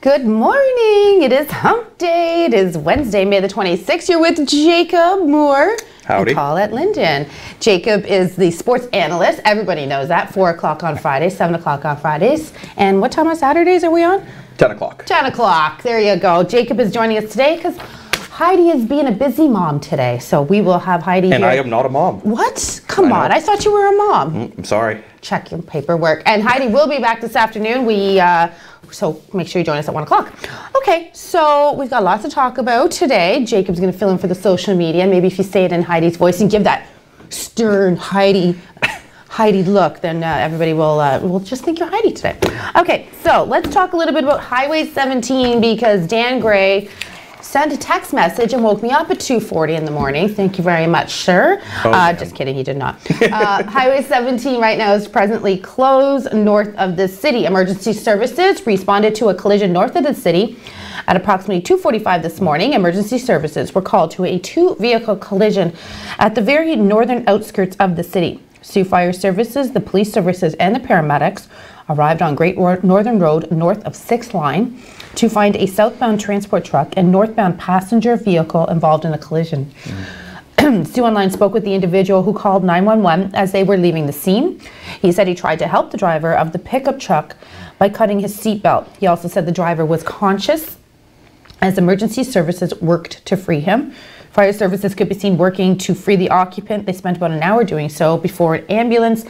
Good morning. It is hump day. It is Wednesday, May the 26th. You're with Jacob Moore. Howdy. And Paulette Linden. Jacob is the sports analyst. Everybody knows that. 4 o'clock on Fridays, 7 o'clock on Fridays. And what time on Saturdays are we on? 10 o'clock. 10 o'clock. There you go. Jacob is joining us today because Heidi is being a busy mom today. So we will have Heidi here. And I am not a mom. What? Come on. I thought you were a mom. I'm sorry. Check your paperwork. And Heidi will be back this afternoon. So make sure you join us at 1 o'clock. Okay, so we've got lots to talk about today. Jacob's going to fill in for the social media. Maybe if you say it in Heidi's voice and give that stern Heidi look, then everybody will just think you're Heidi today. Okay, so let's talk a little bit about Highway 17 because Dan Gray sent a text message and woke me up at 2:40 in the morning. Thank you very much, sir. Just kidding, he did not. Highway 17 right now is presently closed north of the city. Emergency services responded to a collision north of the city at approximately 2:45 this morning. Emergency services were called to a two-vehicle collision at the very northern outskirts of the city. Sioux Fire Services, the police services, and the paramedics arrived on Great Northern Road north of 6th Line to find a southbound transport truck and northbound passenger vehicle involved in a collision. Sioux Online spoke with the individual who called 911 as they were leaving the scene. He said he tried to help the driver of the pickup truck by cutting his seatbelt. He also said the driver was conscious as emergency services worked to free him. Fire services could be seen working to free the occupant. They spent about an hour doing so before an ambulance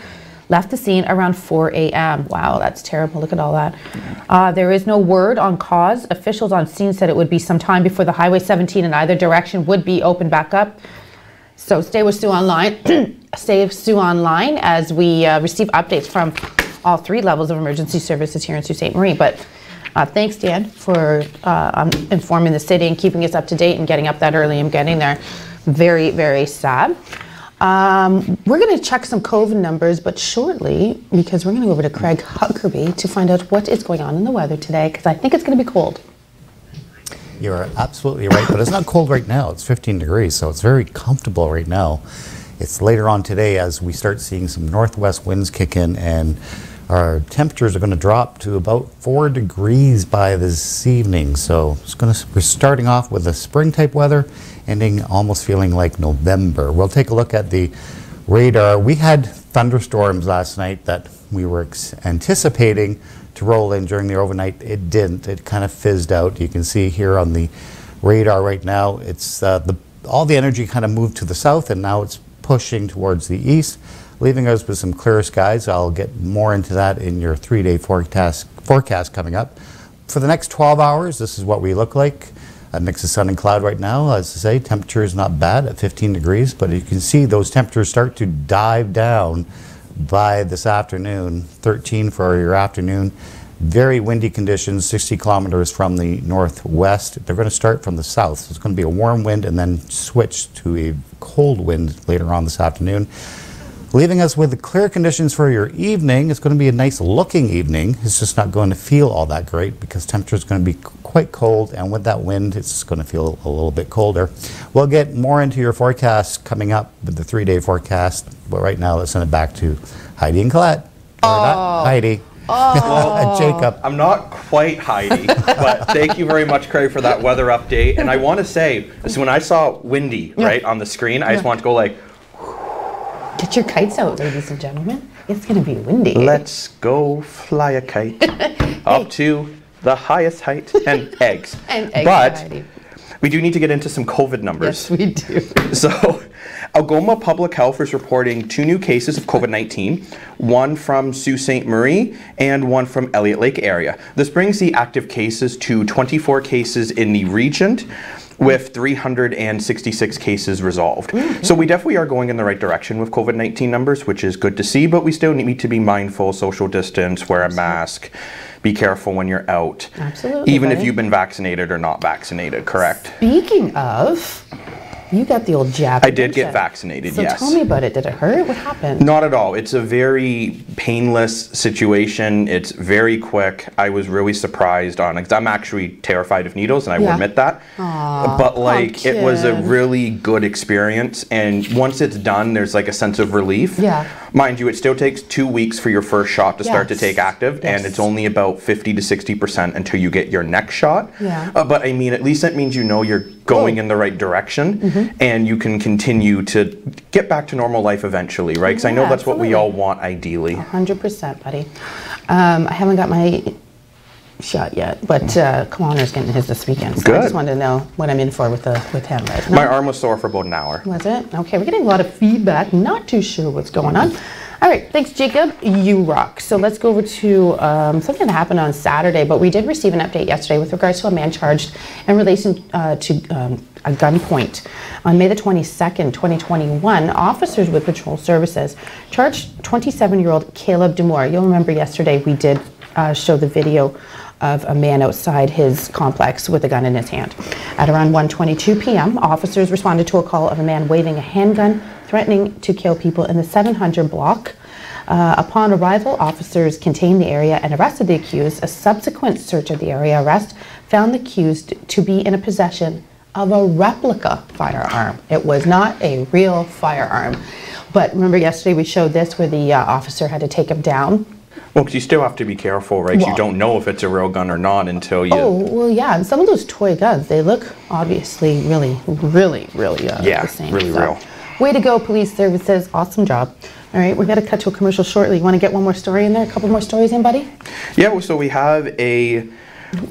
left the scene around 4 a.m. Wow, that's terrible. Look at all that. There is no word on cause. Officials on scene said it would be some time before the Highway 17 in either direction would be opened back up. So stay with Sioux Online. Stay with Sioux Online as we receive updates from all three levels of emergency services here in Sault Ste. Marie. But thanks, Dan, for informing the city and keeping us up to date and getting up that early and getting there. Very, very sad. We're going to check some COVID numbers, but shortly, because we're going to go over to Craig Huckerby to find out what is going on in the weather today, because I think it's going to be cold. You're absolutely right, but it's not cold right now. It's 15 degrees, so it's very comfortable right now. It's later on today as we start seeing some northwest winds kick in, and our temperatures are going to drop to about 4 degrees by this evening. So we're starting off with a spring type weather, ending almost feeling like November. We'll take a look at the radar. We had thunderstorms last night that we were anticipating to roll in during the overnight. It didn't. It kind of fizzed out. You can see here on the radar right now, it's all the energy kind of moved to the south, and now it's pushing towards the east, leaving us with some clear skies. I'll get more into that in your 3-day forecast coming up. For the next 12 hours, this is what we look like. A mix of sun and cloud right now. As I say, temperature is not bad at 15 degrees, but you can see those temperatures start to dive down by this afternoon. 13 for your afternoon. Very windy conditions, 60 kilometers from the northwest. They're going to start from the south, so it's going to be a warm wind and then switch to a cold wind later on this afternoon. Leaving us with the clear conditions for your evening. It's going to be a nice looking evening. It's just not going to feel all that great because temperature is going to be quite cold, and with that wind it's going to feel a little bit colder. We'll get more into your forecast coming up with the 3-day forecast, but right now let's send it back to Heidi and Colette. Not Heidi. Oh. Jacob. I'm not quite Heidi, but thank you very much, Craig, for that weather update. And I want to say, so when I saw windy right on the screen, I just want to go like, get your kites out, ladies and gentlemen. It's going to be windy. Let's go fly a kite up to the highest height and eggs. And eggs, but Heidi. we do need to get into some COVID numbers. Yes, we do. So Algoma Public Health is reporting 2 new cases of COVID-19, one from Sault Ste. Marie and one from Elliott Lake area. This brings the active cases to 24 cases in the region, with 366 cases resolved. Mm-hmm. So we definitely are going in the right direction with COVID-19 numbers, which is good to see, but we still need to be mindful, social distance, wear a mask, be careful when you're out. Absolutely. Even if you've been vaccinated or not vaccinated, correct? Speaking of, You got the old jab. I did get vaccinated, so yes. Tell me about it. Did it hurt? What happened? Not at all. It's a very painless situation. It's very quick. I was really surprised on it, 'cause I'm actually terrified of needles, and I will admit that. Aww, but like, it was a really good experience, and once it's done, there's like a sense of relief. Yeah. Mind you, it still takes 2 weeks for your first shot to start to take active, and it's only about 50 to 60% until you get your next shot. Yeah. But I mean, at least that means you know you're going in the right direction, and you can continue to get back to normal life eventually, right? Because I know that's what we all want ideally. 100%, buddy. I haven't got my shot yet, but Connor's getting his this weekend. So I just wanted to know what I'm in for with him. Right? My arm was sore for about an hour. Was it? Okay, we're getting a lot of feedback. Not too sure what's going on. All right, thanks, Jacob. You rock. So let's go over to something that happened on Saturday, but we did receive an update yesterday with regards to a man charged in relation to a gunpoint. On May the 22nd, 2021, officers with patrol services charged 27-year-old Caleb Demore. You'll remember yesterday we did show the video of a man outside his complex with a gun in his hand. At around 1:22 p.m., officers responded to a call of a man waving a handgun, threatening to kill people in the 700 block. Upon arrival, officers contained the area and arrested the accused. A subsequent search of the area arrest found the accused to be in a possession of a replica firearm. It was not a real firearm. But remember yesterday we showed this where the officer had to take him down. Well, because you still have to be careful, right? 'Cause you don't know if it's a real gun or not until you... Oh, well, yeah. And some of those toy guns, they look obviously really the same. Really real. Way to go, police services. Awesome job. All right, we're going to cut to a commercial shortly. You want to get one more story in there? A couple more stories in, buddy? Yeah, so we have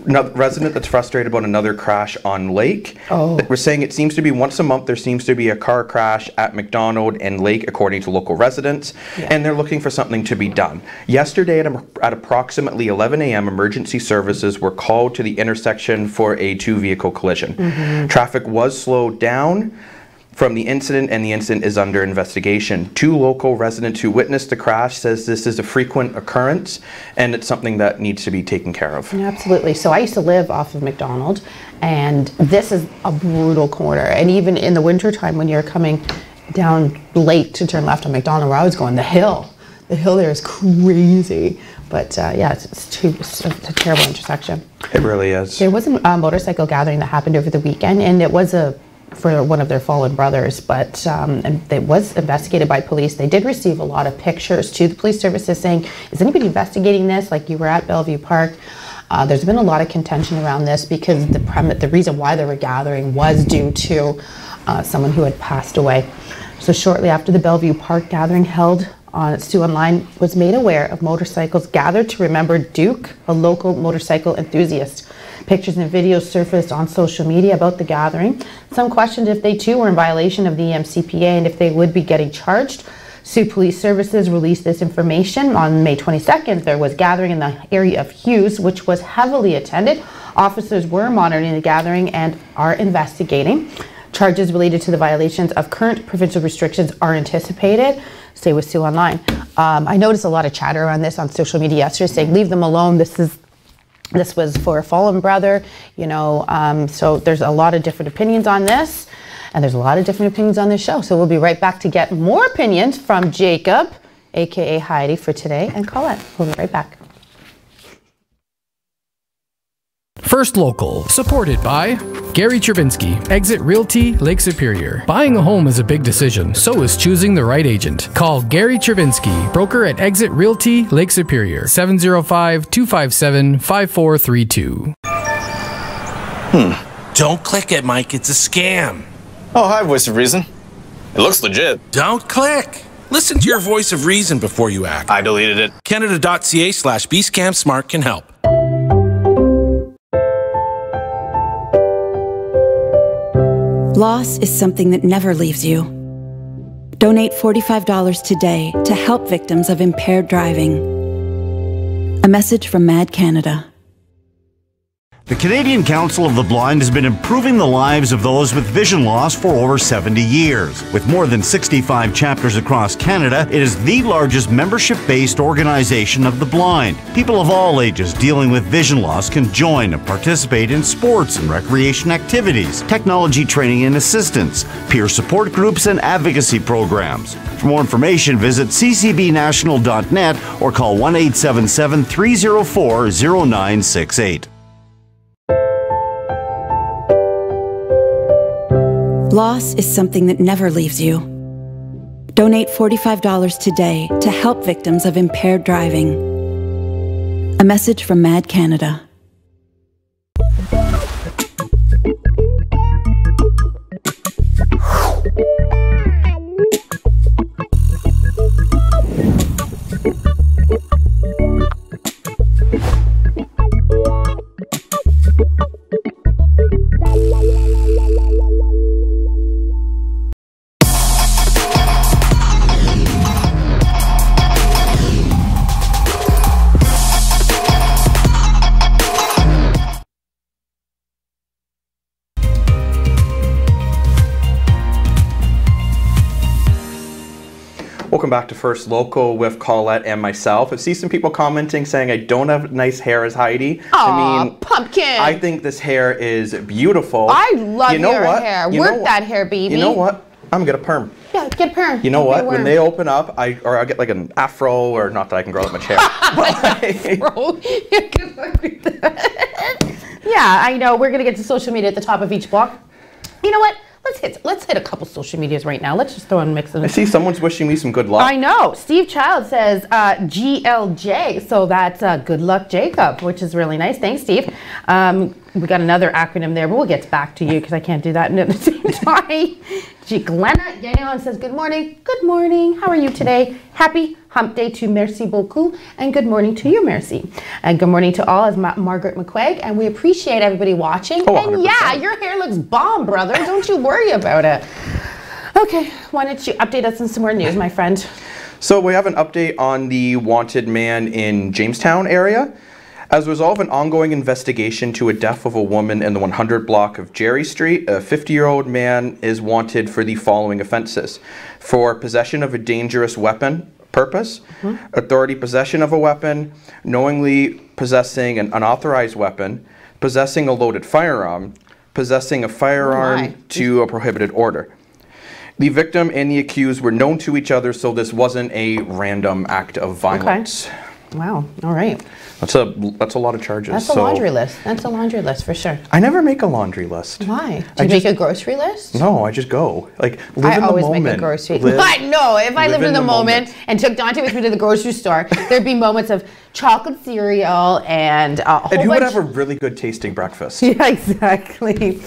another resident that's frustrated about another crash on Lake. We're saying it seems to be once a month there seems to be a car crash at McDonald and Lake according to local residents, and they're looking for something to be done. Yesterday at approximately 11 a.m. emergency services were called to the intersection for a two-vehicle collision. Traffic was slowed down from the incident, and the incident is under investigation. 2 local residents who witnessed the crash says this is a frequent occurrence and it's something that needs to be taken care of. Absolutely. So I used to live off of McDonald, and this is a brutal corner. And even in the wintertime when you're coming down Lake to turn left on McDonald, where I was going, the hill there is crazy. But yeah, it's a terrible intersection. It really is. There was a motorcycle gathering that happened over the weekend, and it was for one of their fallen brothers, but and it was investigated by police. They did receive a lot of pictures to the police services saying, is anybody investigating this? Like, you were at Bellevue Park. There's been a lot of contention around this because the reason why they were gathering was due to someone who had passed away. So shortly after the Bellevue Park gathering held on Sioux Online was made aware of motorcycles gathered to remember Duke, a local motorcycle enthusiast. Pictures and videos surfaced on social media about the gathering. Some questioned if they too were in violation of the MCPA and if they would be getting charged. Sioux Police Services released this information on May 22nd. There was gathering in the area of Hughes, which was heavily attended. Officers were monitoring the gathering and are investigating. Charges related to the violations of current provincial restrictions are anticipated. Stay with Sioux Online. I noticed a lot of chatter on this on social media yesterday saying, leave them alone. This was for a fallen brother, you know, so there's a lot of different opinions on this, and there's a lot of different opinions on this show. So we'll be right back to get more opinions from Jacob, aka Heidi, for today, and Colette. We'll be right back. First Local, supported by Gary Trebinski, Exit Realty, Lake Superior. Buying a home is a big decision, so is choosing the right agent. Call Gary Trebinski, broker at Exit Realty, Lake Superior, 705-257-5432. Don't click it, Mike. It's a scam. Oh, hi, Voice of Reason. It looks legit. Don't click. Listen to your voice of reason before you act. I deleted it. Canada.ca/bscamsmart can help. Loss is something that never leaves you. Donate $45 today to help victims of impaired driving. A message from Mad Canada. The Canadian Council of the Blind has been improving the lives of those with vision loss for over 70 years. With more than 65 chapters across Canada, it is the largest membership-based organization of the blind. People of all ages dealing with vision loss can join and participate in sports and recreation activities, technology training and assistance, peer support groups, and advocacy programs. For more information, visit ccbnational.net or call 1-877-304-0968. Loss is something that never leaves you. Donate $45 today to help victims of impaired driving. A message from Mad Canada. Welcome back to First Local with Colette and myself. I see some people commenting saying I don't have nice hair as Heidi. Aw, I mean, pumpkin. I think this hair is beautiful. I love your hair. You know Work that hair, baby. You know what? I'm gonna get a perm. Yeah, get a perm. You know what? When they open up, I'll get like an afro, or not that I can grow that much hair. Afro. Good luck with that. Yeah, I know. We're gonna get to social media at the top of each block. You know what? Let's hit a couple social medias right now. Let's just throw in a mix of them. I see someone's wishing me some good luck. I know. Steve Child says GLJ, so that's good luck, Jacob, which is really nice. Thanks, Steve. We got another acronym there, but we'll get back to you because I can't do that at the same time. Glenna Yannon says good morning. Good morning. How are you today? Happy hump day to Merci beaucoup, and good morning to you, Merci. And good morning to all as Margaret McQuaig, and we appreciate everybody watching. Oh, and 100%. yeah, your hair looks bomb, brother. Don't you worry about it. Okay, why don't you update us on some more news, my friend? So we have an update on the wanted man in Jamestown area. As a result of an ongoing investigation to a death of a woman in the 100 block of Jerry Street, a 50-year-old man is wanted for the following offenses: for possession of a dangerous weapon, purpose, authority possession of a weapon, knowingly possessing an unauthorized weapon, possessing a loaded firearm, possessing a firearm to a prohibited order. The victim and the accused were known to each other, so this wasn't a random act of violence. Okay. Wow. All right. That's a lot of charges. That's a laundry list. That's a laundry list for sure. I never make a laundry list. Why? Do you make a grocery list? No, I just go. Live in the moment. I always make a grocery list. No, if I lived in the moment and took Dante with me to the grocery store, there'd be moments of chocolate cereal and a whole bunch. And who would have a really good tasting breakfast? Yeah, exactly.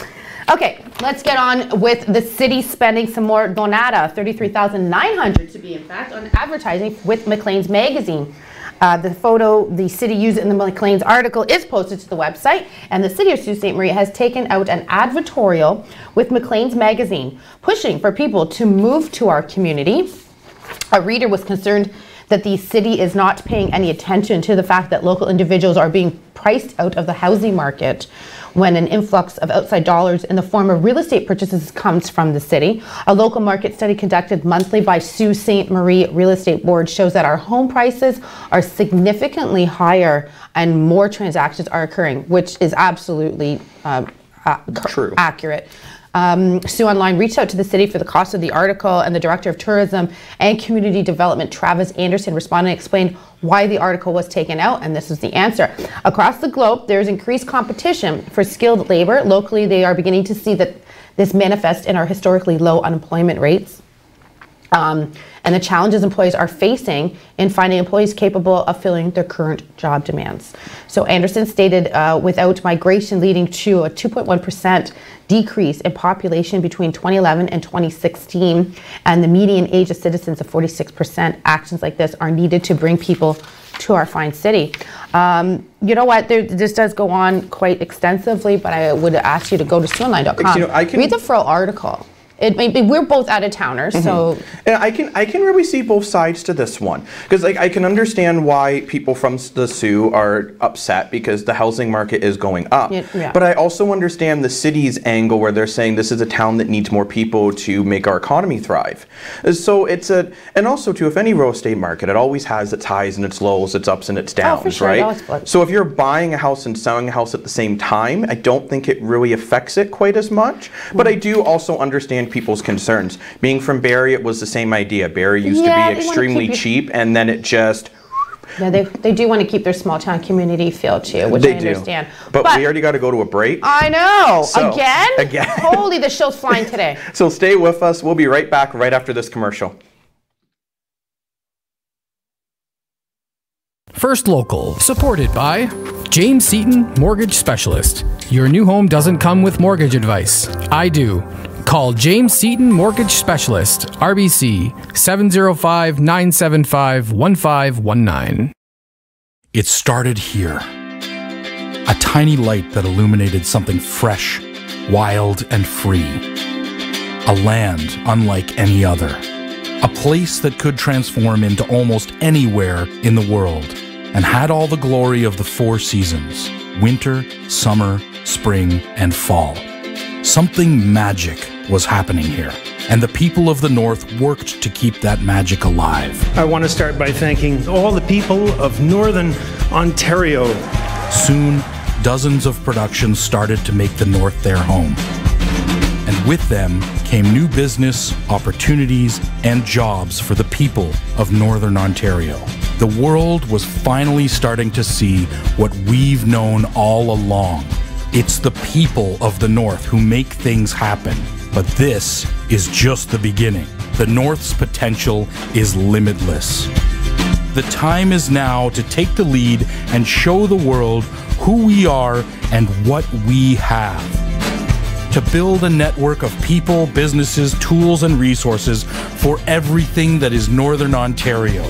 Okay, let's get on with the city spending some more donata, $33,900 to be in fact, on advertising with Maclean's magazine. The photo the city used in the Maclean's article is posted to the website, and the city of Sault Ste. Marie has taken out an advertorial with Maclean's magazine, pushing for people to move to our community. A reader was concerned that the city is not paying any attention to the fact that local individuals are being priced out of the housing market when an influx of outside dollars in the form of real estate purchases comes from the city. A local market study conducted monthly by Sault Ste. Marie Real Estate Board shows that our home prices are significantly higher and more transactions are occurring, which is absolutely true. Accurate. Sue Online reached out to the city for the cost of the article, and the Director of Tourism and Community Development, Travis Anderson, responded and explained why the article was taken out, and this is the answer. Across the globe, there is increased competition for skilled labor. Locally, they are beginning to see that this manifests in our historically low unemployment rates. And the challenges employees are facing in finding employees capable of filling their current job demands. So Anderson stated, without migration leading to a 2.1% decrease in population between 2011 and 2016, and the median age of citizens of 46%, actions like this are needed to bring people to our fine city. You know what, this does go on quite extensively, but I would ask you to go to SueOnline.com. You know, read the full article. we're both out-of-towners, so... And I can really see both sides to this one. Because like, I can understand why people from the Soo are upset because the housing market is going up. Yeah. But I also understand the city's angle where they're saying this is a town that needs more people to make our economy thrive. So it's and also too, if any real estate market, it always has its highs and its lows, its ups and its downs, for sure. right? So if you're buying a house and selling a house at the same time, I don't think it really affects it quite as much. But I do also understand people's concerns. Being from Barrie, it was the same idea. Barrie used to be extremely cheap, and then it just... Yeah, they do want to keep their small town community feel too, which I understand. But we already got to go to a break. I know. So, Again? Holy, the show's flying today. So stay with us. We'll be right back right after this commercial. First Local, supported by James Seaton, Mortgage Specialist. Your new home doesn't come with mortgage advice. I do. Call James Seaton Mortgage Specialist, RBC 705-975-1519. It started here. A tiny light that illuminated something fresh, wild, and free. A land unlike any other. A place that could transform into almost anywhere in the world and had all the glory of the 4 seasons: winter, summer, spring, and fall. Something magic was happening here, and the people of the North worked to keep that magic alive. I want to start by thanking all the people of Northern Ontario. Soon, dozens of productions started to make the North their home. And with them came new business, opportunities, and jobs for the people of Northern Ontario. The world was finally starting to see what we've known all along. It's the people of the North who make things happen. But this is just the beginning. The North's potential is limitless. The time is now to take the lead and show the world who we are and what we have. To build a network of people, businesses, tools, and resources for everything that is Northern Ontario.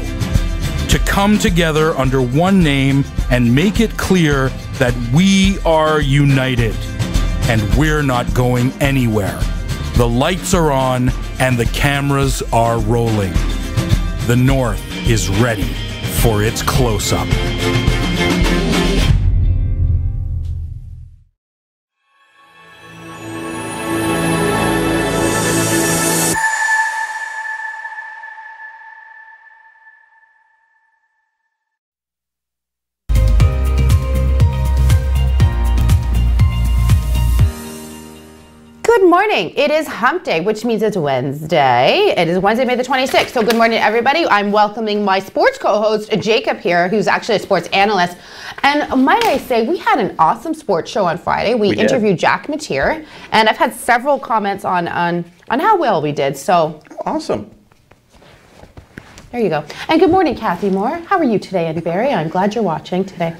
To come together under one name and make it clear that we are united and we're not going anywhere. The lights are on and the cameras are rolling. The North is ready for its close-up. Good morning. It is Hump Day, which means it's Wednesday. It is Wednesday, May the 26th. So good morning, everybody. I'm welcoming my sports co-host, Jacob, here, who's actually a sports analyst. And might I say, we had an awesome sports show on Friday. We interviewed Jack Mateer, and I've had several comments on how well we did. So awesome. There you go. And good morning, Kathy Moore. How are you today in Barrie? I'm glad you're watching today.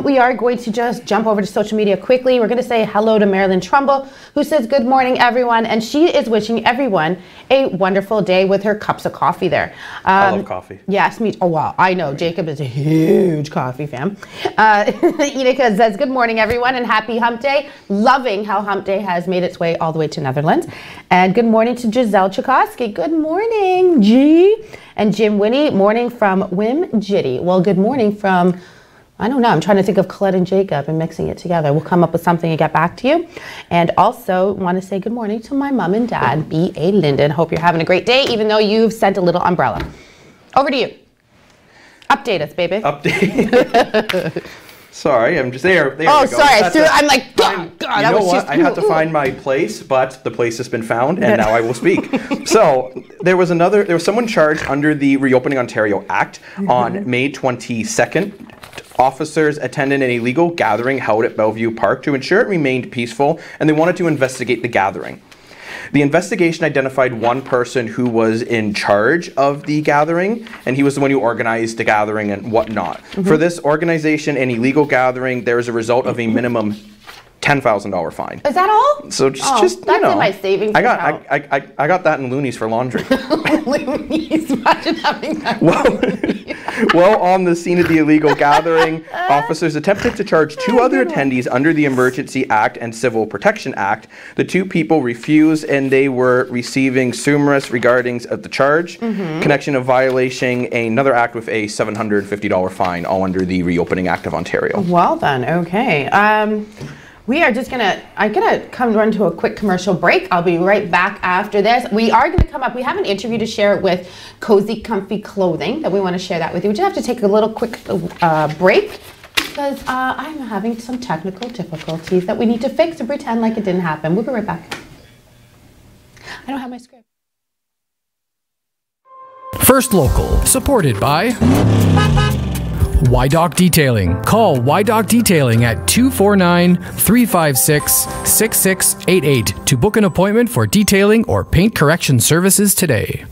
We are going to just jump over to social media quickly. We're going to say hello to Marilyn Trumbull, who says, good morning, everyone. And she is wishing everyone a wonderful day with her cups of coffee there. I love coffee. Yes, me. Oh, wow. I know. Jacob is a huge coffee fan. Enika says, good morning, everyone, and happy Hump Day. Loving how Hump Day has made its way all the way to Netherlands. And good morning to Giselle Chakosky. Good morning, G. And Jim Winnie, morning from Wim Jitty. Well, good morning from, I don't know, I'm trying to think of Colette and Jacob and mixing it together. We'll come up with something and get back to you. And also want to say good morning to my mom and dad, B.A. Linden. Hope you're having a great day, even though you've sent a little umbrella. Over to you. Update us, baby. Update. Sorry, I'm just there. There oh, we go. sorry. I'm like, God, you know what? I had to find my place, but the place has been found, and now I will speak. So there was someone charged under the Reopening Ontario Act on May 22nd. Officers attended an illegal gathering held at Bellevue Park to ensure it remained peaceful, and they wanted to investigate the gathering. The investigation identified one person who was in charge of the gathering, and he was the one who organized the gathering and whatnot. For this organization and illegal gathering, there is a result of a minimum $10,000 fine. Is that all? So just that's you know, in my savings account. I got that in loonies for laundry. Loonies, imagine having that. Well, While on the scene of the illegal gathering, officers attempted to charge 2 other attendees under the Emergency Act and Civil Protection Act. The 2 people refused, and they were receiving summarious regardings of the charge, connection of violating another act with a $750 fine, all under the Reopening Act of Ontario. Well then, okay. We are just I'm gonna run to a quick commercial break. I'll be right back after this. We are gonna come up, we have an interview to share with Cozy Comfy Clothing that we wanna share that with you. We just have to take a little quick break because I'm having some technical difficulties that we need to fix and pretend like it didn't happen. We'll be right back. I don't have my script. First Local, supported by YDoc Detailing. Call YDoc Detailing at 249-356-6688 to book an appointment for detailing or paint correction services today.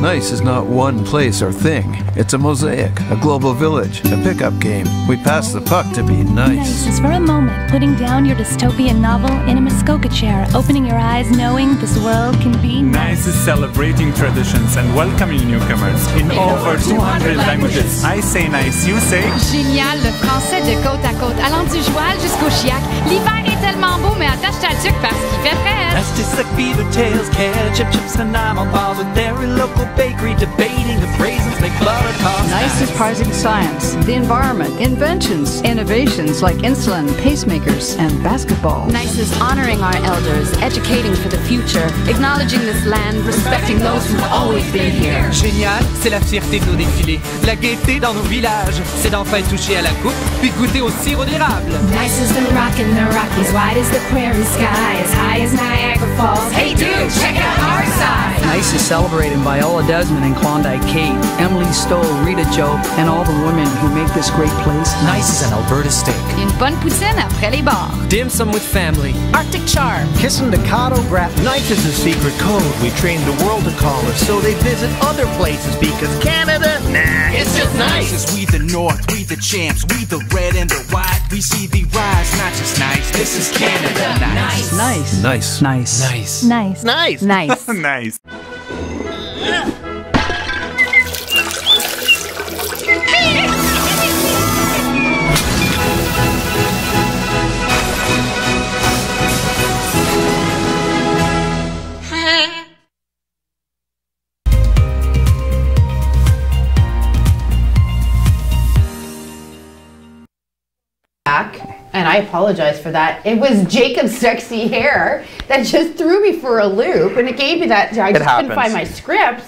Nice is not one place or thing. It's a mosaic, a global village, a pickup game. We pass the puck to be nice. Nice is for a moment putting down your dystopian novel in a Muskoka chair, opening your eyes knowing this world can be Nice is celebrating traditions and welcoming newcomers in over 200 languages. I say nice, you say? Génial, le français de côte à côte, allant du Joual jusqu'au Chiac. L'hiver est tellement beau, mais attache ta tuque parce qu'il fait frais. That's just like beaver tails, ketchup, chips, and I'm on pause with every local bakery debating if raisins make butter toss. Nice is parsing science, the environment, inventions, innovations like insulin, pacemakers, and basketball. Nice is honoring our elders, educating for the future, acknowledging this land, respecting those who've always been here. Génial, c'est la fierté de nos défilés, la gaieté dans nos villages, c'est d'enfin toucher à la coupe, puis goûter au sirop d'érable. Nice is the rock in the Rockies, wide as the prairie sky, as high as Niagara Falls. Hey dude, check out our side. Nice is celebrating Viola Desmond and Klondike Kate, Emily Stowe, Rita Joe, and all the women who make this great place. Nice is an Alberta steak. Une bonne poutine après les bars. Dim sum with family. Arctic char. Kissin' Decado Graph. Nice is a secret code we train the world to call us, so they visit other places because Canada, nah, it's just nice. Nice is we the North, we the champs, we the red and the white. We see the rise, not just nice. This is Canada. Nice. Nice. Nice. Nice. Nice. Nice. Nice. Nice. And I apologize for that. It was Jacob's sexy hair that just threw me for a loop, and it gave me that. I just couldn't find my scripts.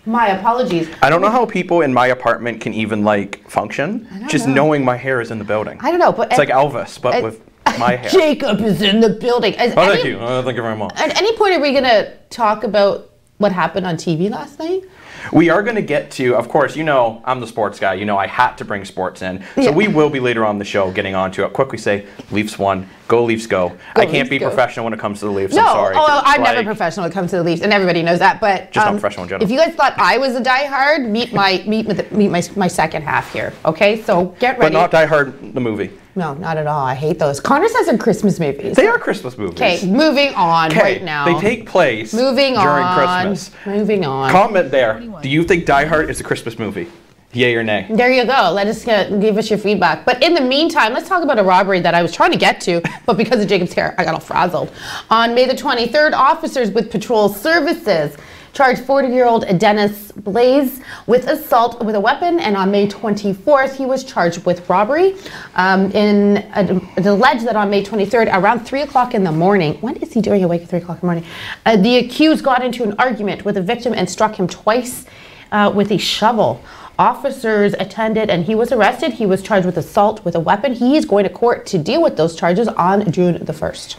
My apologies. I don't know how people in my apartment can even like function. Just knowing my hair is in the building. I don't know, but it's like Elvis, but with my hair. Jacob is in the building. Thank you. Thank you very much. At any point, are we going to talk about what happened on TV last night? We are going to get to, of course, you know, I'm the sports guy. You know, I had to bring sports in. So we will be later on the show getting on to it. Quick, we say, Leafs won. Go Leafs go. I can't be professional when it comes to the Leafs. No, I'm sorry. I'm never professional when it comes to the Leafs, and everybody knows that. But just not professional in general. If you guys thought I was a diehard, meet my second half here. Okay, so get ready. But not Die Hard, the movie. No, not at all. I hate those. Connor says they're Christmas movies. They are Christmas movies. Okay, moving on right now. They take place during Christmas. Moving on. Comment there. Do you think Die Hard is a Christmas movie? Yay or nay? There you go. Let us give us your feedback. But in the meantime, let's talk about a robbery that I was trying to get to, but because of Jacob's hair, I got all frazzled. On May the 23rd, officers with patrol services charged 40-year-old Dennis Blaze with assault with a weapon, and on May 24th, he was charged with robbery. It's alleged that on May 23rd, around 3 o'clock in the morning, what is he doing awake at 3 o'clock in the morning? The accused got into an argument with the victim and struck him twice with a shovel. Officers attended and he was arrested. He was charged with assault with a weapon. He is going to court to deal with those charges on June the 1st.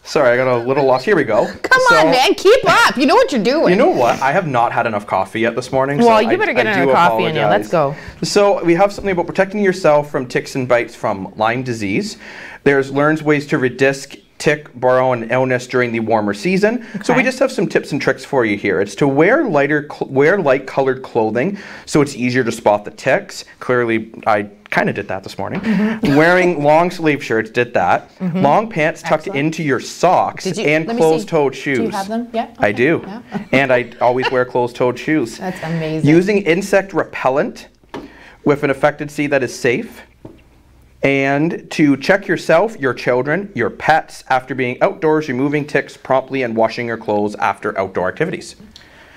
Sorry, I got a little lost. Here we go. Come on, man, keep up. You know what you're doing. You know what? I have not had enough coffee yet this morning. Well, you better get enough coffee in you. Let's go. So we have something about protecting yourself from ticks and bites from Lyme disease. There's learns ways to reduce tick, borrow, and illness during the warmer season. Okay. So we just have some tips and tricks for you here. It's to wear light colored clothing so it's easier to spot the ticks. Clearly, I kind of did that this morning. Wearing long sleeve shirts, did that. Long pants tucked into your socks and closed-toed shoes. Do you have them? Yeah. I do. Yeah. And I always wear closed-toed shoes. That's amazing. Using insect repellent with an effectiveness that is safe. And to check yourself, your children, your pets after being outdoors, removing ticks promptly and washing your clothes after outdoor activities.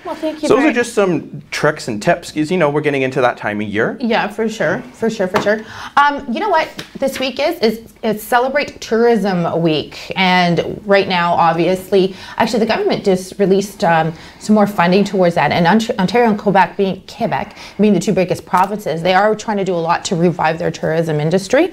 Well, thank you. So those are just some tricks and tips because, you know, we're getting into that time of year. Yeah, for sure. You know what this week is Celebrate Tourism Week. And right now, obviously, actually the government just released some more funding towards that. And Ontario and Quebec being the two biggest provinces, they are trying to do a lot to revive their tourism industry.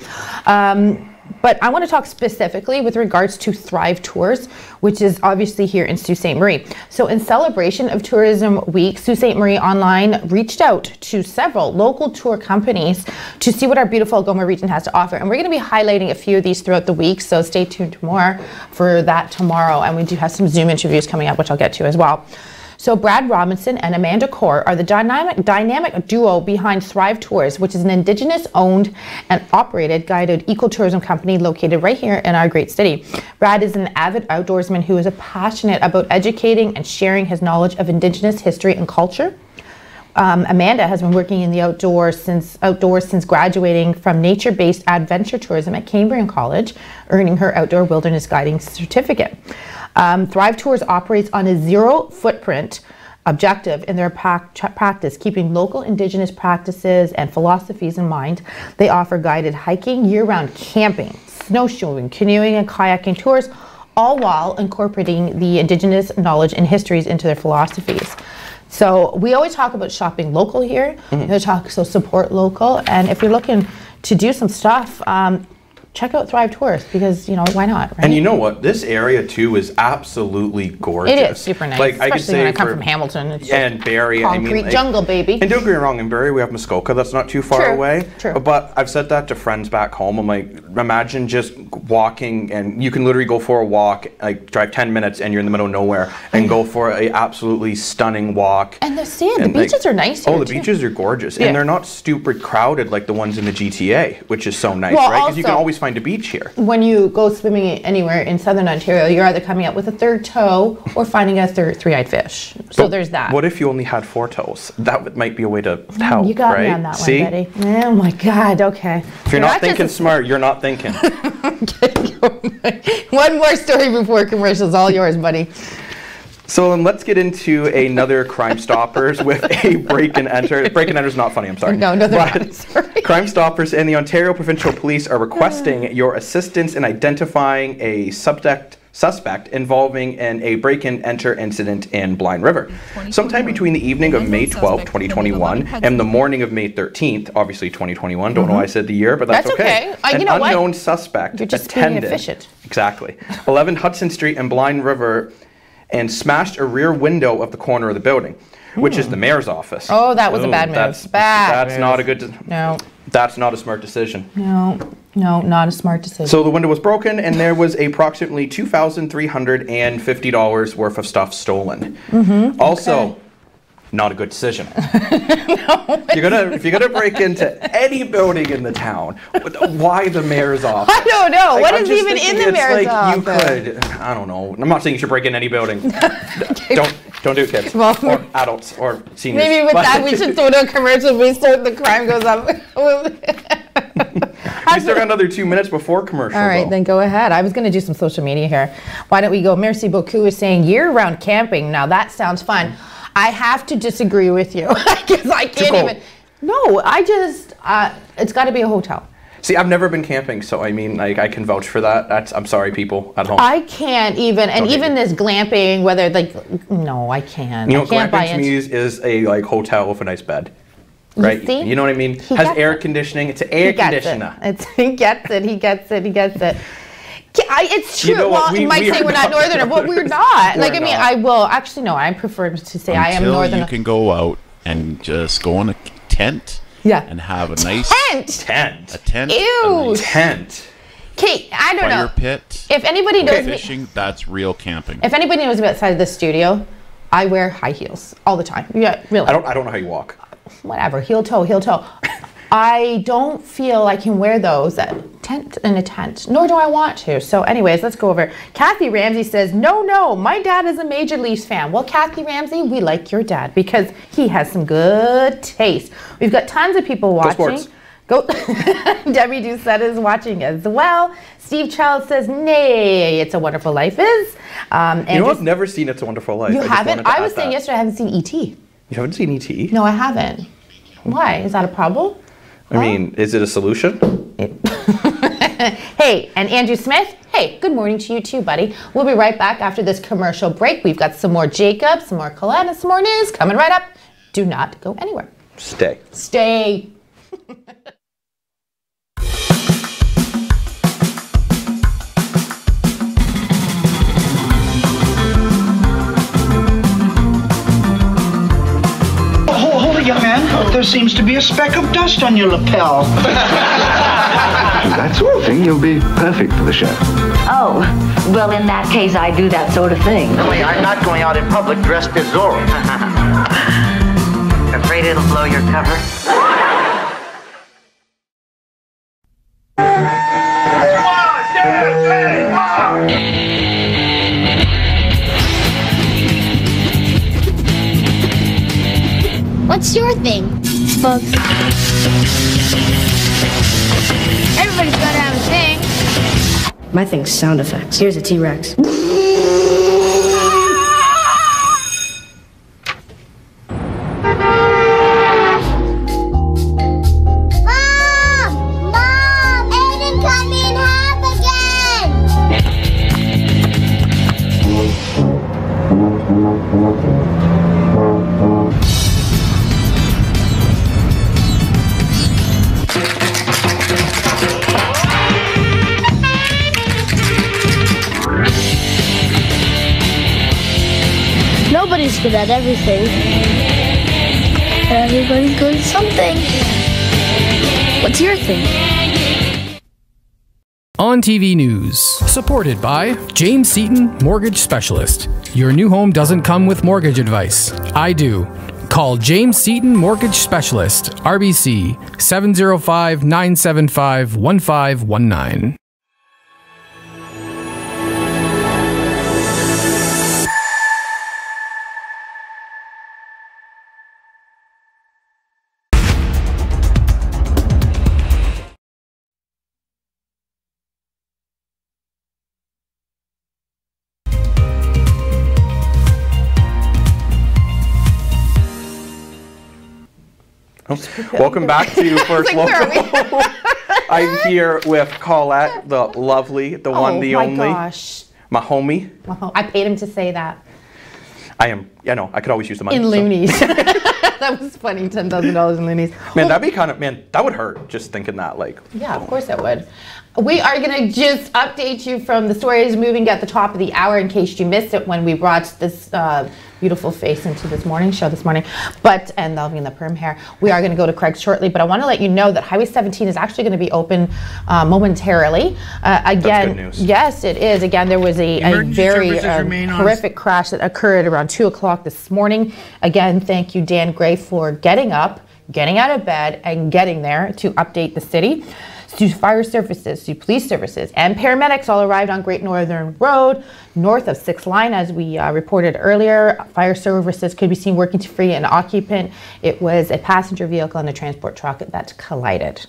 But I want to talk specifically with regards to Thrive Tours, which is obviously here in Sault Ste. Marie. So in celebration of Tourism Week, Sault Ste. Marie Online reached out to several local tour companies to see what our beautiful Algoma region has to offer. And we're going to be highlighting a few of these throughout the week, so stay tuned to more for that tomorrow. And we do have some Zoom interviews coming up, which I'll get to as well. So Brad Robinson and Amanda Kaur are the dynamic duo behind Thrive Tours, which is an Indigenous-owned and operated guided ecotourism company located right here in our great city. Brad is an avid outdoorsman who is passionate about educating and sharing his knowledge of Indigenous history and culture. Amanda has been working in the outdoors since graduating from nature-based adventure tourism at Cambrian College, earning her outdoor wilderness guiding certificate. Thrive Tours operates on a zero footprint objective in their practice, keeping local Indigenous practices and philosophies in mind. They offer guided hiking, year-round camping, snowshoeing, canoeing, and kayaking tours, all while incorporating the Indigenous knowledge and histories into their philosophies. So we always talk about shopping local here. We talk support local, and if you're looking to do some stuff, check out Thrive Tours because, you know, why not, right? And you know what? This area, too, is absolutely gorgeous. It is super nice, like, especially when I come from Hamilton. It's and Barrie. Concrete jungle, baby. And don't get me wrong, in Barrie we have Muskoka. That's not too far away. True. But I've said that to friends back home. I'm like, imagine just walking, and you can literally go for a walk, like drive 10 minutes, and you're in the middle of nowhere, and go for a absolutely stunning walk. And the sand, the beaches are nice here, the beaches are gorgeous. And they're not stupid crowded like the ones in the GTA, which is so nice, well, right? Because you can always find a beach here. When you go swimming anywhere in southern Ontario, you're either coming up with a third toe or finding a three-eyed fish. So there's that. What if you only had 4 toes? That might be a way to help, you got right? me on that one, buddy. Oh my God, okay. If you're not thinking smart, you're not thinking. One more story before commercials, all yours, buddy. So let's get into another Crime Stoppers with a break and enter. Break and enter is not funny, I'm sorry. No, they're not. Sorry. Crime Stoppers and the Ontario Provincial Police are requesting your assistance in identifying a suspect involving a break-and-enter incident in Blind River. Sometime between the evening of May 12, 2021 and the morning of May 13th, obviously 2021, don't know why I said the year, but that's okay. An unknown suspect attended, being efficient. Exactly, 11 Hudson Street in Blind River and smashed a rear window of the corner of the building, which is the mayor's office. Oh, that was a bad move. That's not a good... No. That's not a smart decision. No, not a smart decision. So the window was broken, and there was approximately $2,350 worth of stuff stolen. Also, not a good decision. If you're gonna break into any building in the town, why the mayor's office? I don't know. What is even in the mayor's office? You could, I don't know. I'm not saying you should break in any building. Don't do it, kids, or adults, or seniors. Maybe with that, we should throw to a commercial before the crime goes up. We still got another 2 minutes before commercial. All right, then go ahead. I was going to do some social media here. Why don't we go? Merci beaucoup is saying year-round camping. Now that sounds fun. I have to disagree with you because I can't even. No, I just. It's got to be a hotel. See, I've never been camping, so I mean, like, I can vouch for that. I'm sorry, people at home. I can't even, and even this glamping, whether no, I can't. You know, glamping to me is a hotel with a nice bed, right? You know what I mean? Has air conditioning. It's an air conditioner. He gets it. It's true. You know well, you might say we're not northern, but we're not. Like, I mean, I will actually no. I prefer to say I am northern. You can go out and just go on a tent. Yeah. And have a nice tent. A tent. Ew. Nice tent. Kate, I don't know. Fire pit. If anybody knows fishing, that's real camping. If anybody knows me outside of the studio, I wear high heels all the time. Yeah, really. I don't know how you walk. Whatever, heel toe. I don't feel I can wear those in a tent, nor do I want to. So anyways, let's go over. Kathy Ramsey says, no, my dad is a major Leafs fan. Well, Kathy Ramsey, we like your dad because he has some good taste. We've got tons of people watching. Go. Debbie Doucette is watching as well. Steve Child says, nay, It's a Wonderful Life is. You know, I've never seen It's a Wonderful Life. You haven't? I was saying yesterday I haven't seen E.T. You haven't seen E.T.? No, I haven't. Why? Is that a problem? I mean, is it a solution? Hey, and Andrew Smith, hey, good morning to you too, buddy. We'll be right back after this commercial break. We've got some more Jacob, some more Colette, and some more news coming right up. Do not go anywhere. Stay. Stay. Hold it, young man. There seems to be a speck of dust on your lapel. That sort of thing, you'll be perfect for the show. Oh, well, in that case, I do that sort of thing. No, I'm not going out in public dressed as Zorro. Afraid it'll blow your cover? What's your thing? Bugs. Everybody's gotta have a thing. My thing's sound effects. Here's a T-Rex. Nobody's good at everything. Everybody's good at something. What's your thing? On TV News, supported by James Seaton Mortgage Specialist. Your new home doesn't come with mortgage advice. I do. Call James Seaton Mortgage Specialist, RBC 705-975-1519. Welcome back to First Local. I'm here with Colette, the lovely, the one, the only. Oh my gosh. My homie. I paid him to say that. I am, I could always use the money. In loonies. That was funny, $10,000 in loonies. Man, that'd be kind of, that would hurt just thinking that, like. Yeah, of course it would. We are going to just update you from the stories moving at the top of the hour in case you missed it when we brought this beautiful face into this morning show this morning. And they'll be in the perm hair. We are going to go to Craig shortly, but I want to let you know that Highway 17 is actually going to be open momentarily. Again, that's good news. Yes, it is. Again, there was a very horrific crash that occurred around 2 o'clock this morning. Again, thank you, Dan Gray, for getting up, getting out of bed, and getting there to update the city. To fire services, to police services, and paramedics all arrived on Great Northern Road, north of 6th Line, as we reported earlier. Fire services could be seen working to free an occupant. It was a passenger vehicle and a transport truck that collided.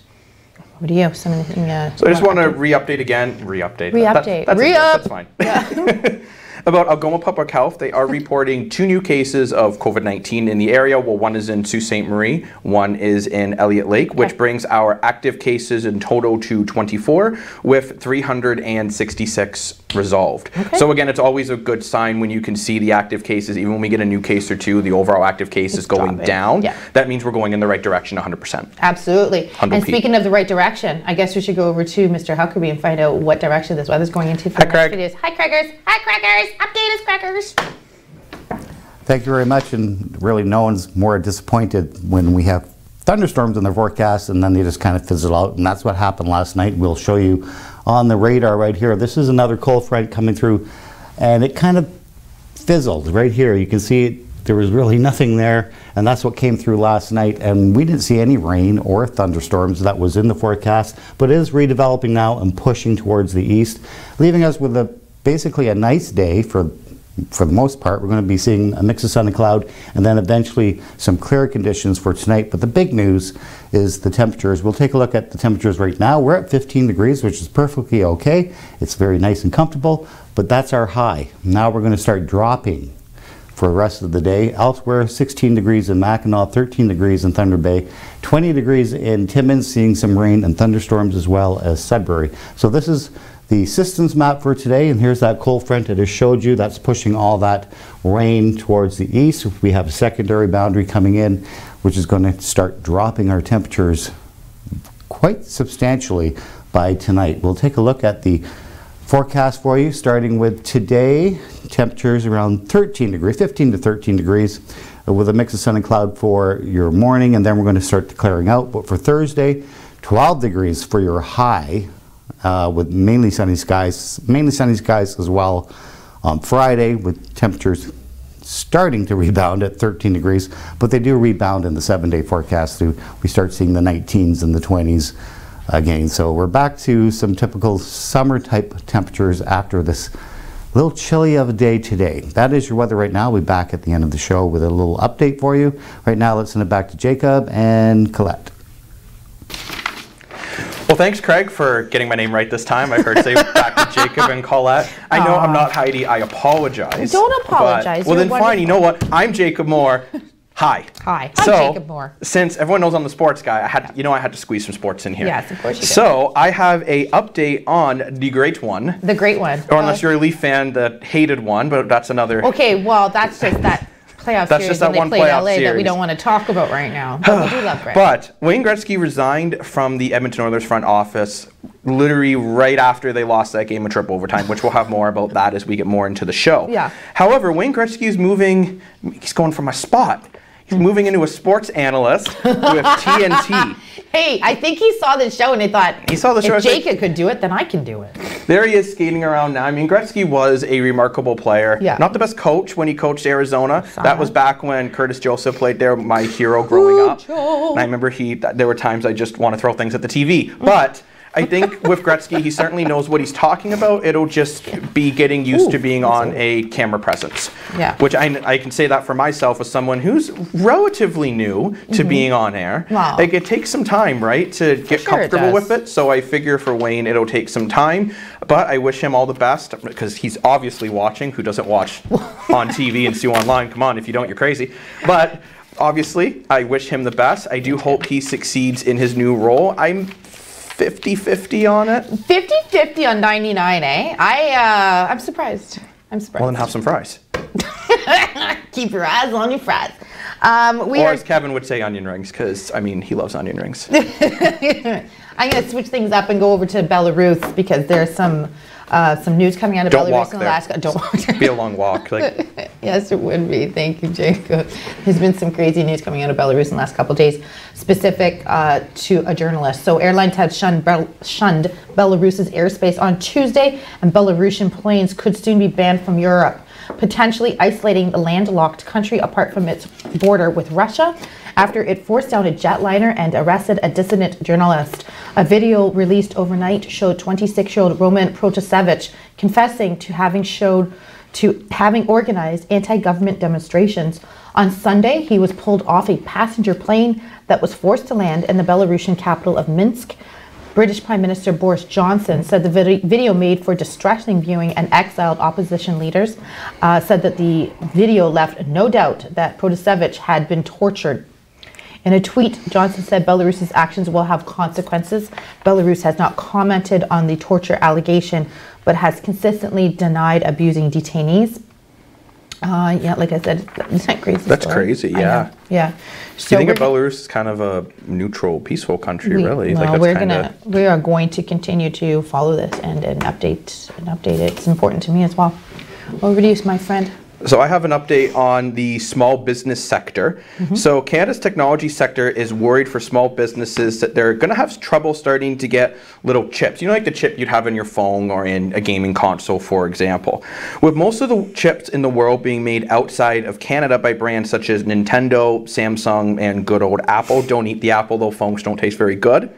What do you have? So I just want to re-update again. Re-update. That's fine. Yeah. About Algoma Public Health, they are reporting 2 new cases of COVID-19 in the area. Well, one is in Sault Ste. Marie, one is in Elliott Lake, which brings our active cases in total to 24, with 366 resolved. Okay. So again, it's always a good sign when you can see the active cases. Even when we get a new case or two, the overall active case is going down. Yeah. That means we're going in the right direction 100%. Absolutely. And speaking of the right direction, I guess we should go over to Mr. Huckerby and find out what direction this weather's going into for the next videos. Hi, Craigers. Hi, Craigers. Update us, Crackers. Thank you very much, and really no one's more disappointed when we have thunderstorms in the forecast and then they just kind of fizzle out, and that's what happened last night. We'll show you on the radar right here. This is another cold front coming through, and it kind of fizzled right here. You can see it, there was really nothing there, and that's what came through last night, and we didn't see any rain or thunderstorms. That was in the forecast, but it is redeveloping now and pushing towards the east, leaving us with basically a nice day for the most part. We're going to be seeing a mix of sun and cloud, and then eventually some clear conditions for tonight. But the big news is the temperatures. We'll take a look at the temperatures right now. We're at 15 degrees, which is perfectly okay. It's very nice and comfortable, but that's our high. Now we're going to start dropping for the rest of the day. Elsewhere, 16 degrees in Mackinac, 13 degrees in Thunder Bay, 20 degrees in Timmins, seeing some rain and thunderstorms, as well as Sudbury. So this is the systems map for today, and here's that cold front I just showed you. That's pushing all that rain towards the east. We have a secondary boundary coming in, which is going to start dropping our temperatures quite substantially by tonight. We'll take a look at the forecast for you, starting with today. Temperatures around 13 degrees, 15 to 13 degrees, with a mix of sun and cloud for your morning, and then we're going to start clearing out. But for Thursday, 12 degrees for your high, with mainly sunny skies as well on Friday, with temperatures starting to rebound at 13 degrees, but they do rebound in the 7-day forecast. We start seeing the 19s and the 20s again. So we're back to some typical summer type temperatures after this little chilly of a day today. That is your weather right now. We'll be back at the end of the show with a little update for you. Right now, let's send it back to Jacob and Colette. Well, thanks, Craig, for getting my name right this time. I heard say back to Jacob and Colette. I know I'm not Heidi. I apologize. Don't apologize. Well, then fine. You know what? I'm Jacob Moore. Hi. Hi. I'm Jacob Moore. Since everyone knows I'm the sports guy, I had to squeeze some sports in here. Yes, of course you did. So I have a update on the great one. The great one. Or unless you're a Leaf fan, the hated one, but that's another. Okay, well, that's just that playoff That's series just that when one they played playoff LA series that we don't want to talk about right now. But we do love Greg. But Wayne Gretzky resigned from the Edmonton Oilers front office literally right after they lost that game in triple overtime, which we'll have more about that as we get more into the show. Yeah. However, Wayne Gretzky is moving, he's going from a spot. He's moving into a sports analyst with TNT. Hey, I think he saw the show and he thought, if Jacob could do it, then I can do it. There he is skating around now. I mean, Gretzky was a remarkable player. Yeah. Not the best coach when he coached Arizona. That was back when Curtis Joseph played there, my hero growing up. And I remember there were times I just want to throw things at the TV. But I think with Gretzky, he certainly knows what he's talking about. It'll just be getting used to being on a camera presence. Yeah. Which I can say that for myself as someone who's relatively new to being on air. Wow. Like, it takes some time, right, to get comfortable with it. So I figure for Wayne, it'll take some time. But I wish him all the best, because he's obviously watching. Who doesn't watch on TV and see online? Come on, if you don't, you're crazy. But obviously, I wish him the best. I do hope he succeeds in his new role. I'm 50-50 on it. 50-50 on 99, eh? I'm surprised. I'm surprised. Well, then have some fries. Keep your eyes on your fries. Or as Kevin would say, onion rings, because, I mean, he loves onion rings. I'm going to switch things up and go over to Belarus, because there's some news coming out of Belarus and Alaska. Don't walk there. It'd be a long walk. Like. Yes, it would be. Thank you, Jacob. There's been some crazy news coming out of Belarus in the last couple of days, specific to a journalist. So airlines had shunned Belarus's airspace on Tuesday, and Belarusian planes could soon be banned from Europe, potentially isolating the landlocked country apart from its border with Russia after it forced down a jetliner and arrested a dissident journalist. A video released overnight showed 26-year-old Roman Protasevich confessing to having organized anti-government demonstrations. On Sunday, he was pulled off a passenger plane that was forced to land in the Belarusian capital of Minsk. British Prime Minister Boris Johnson said the video made for distressing viewing, and exiled opposition leaders said that the video left no doubt that Protasevich had been tortured. In a tweet, Johnson said Belarus's actions will have consequences. Belarus has not commented on the torture allegation, but has consistently denied abusing detainees. Yeah, like I said, isn't that crazy? That's crazy, yeah. Yeah. So you think of Belarus as kind of a neutral, peaceful country, really? Well, we are going to continue to follow this and update it. It's important to me as well. Over to you, my friend. So I have an update on the small business sector. So Canada's technology sector is worried for small businesses that they're going to have trouble starting to get little chips. You know, like the chip you'd have in your phone or in a gaming console, for example. With most of the chips in the world being made outside of Canada by brands such as Nintendo, Samsung, and good old Apple. Don't eat the Apple, though phones don't taste very good.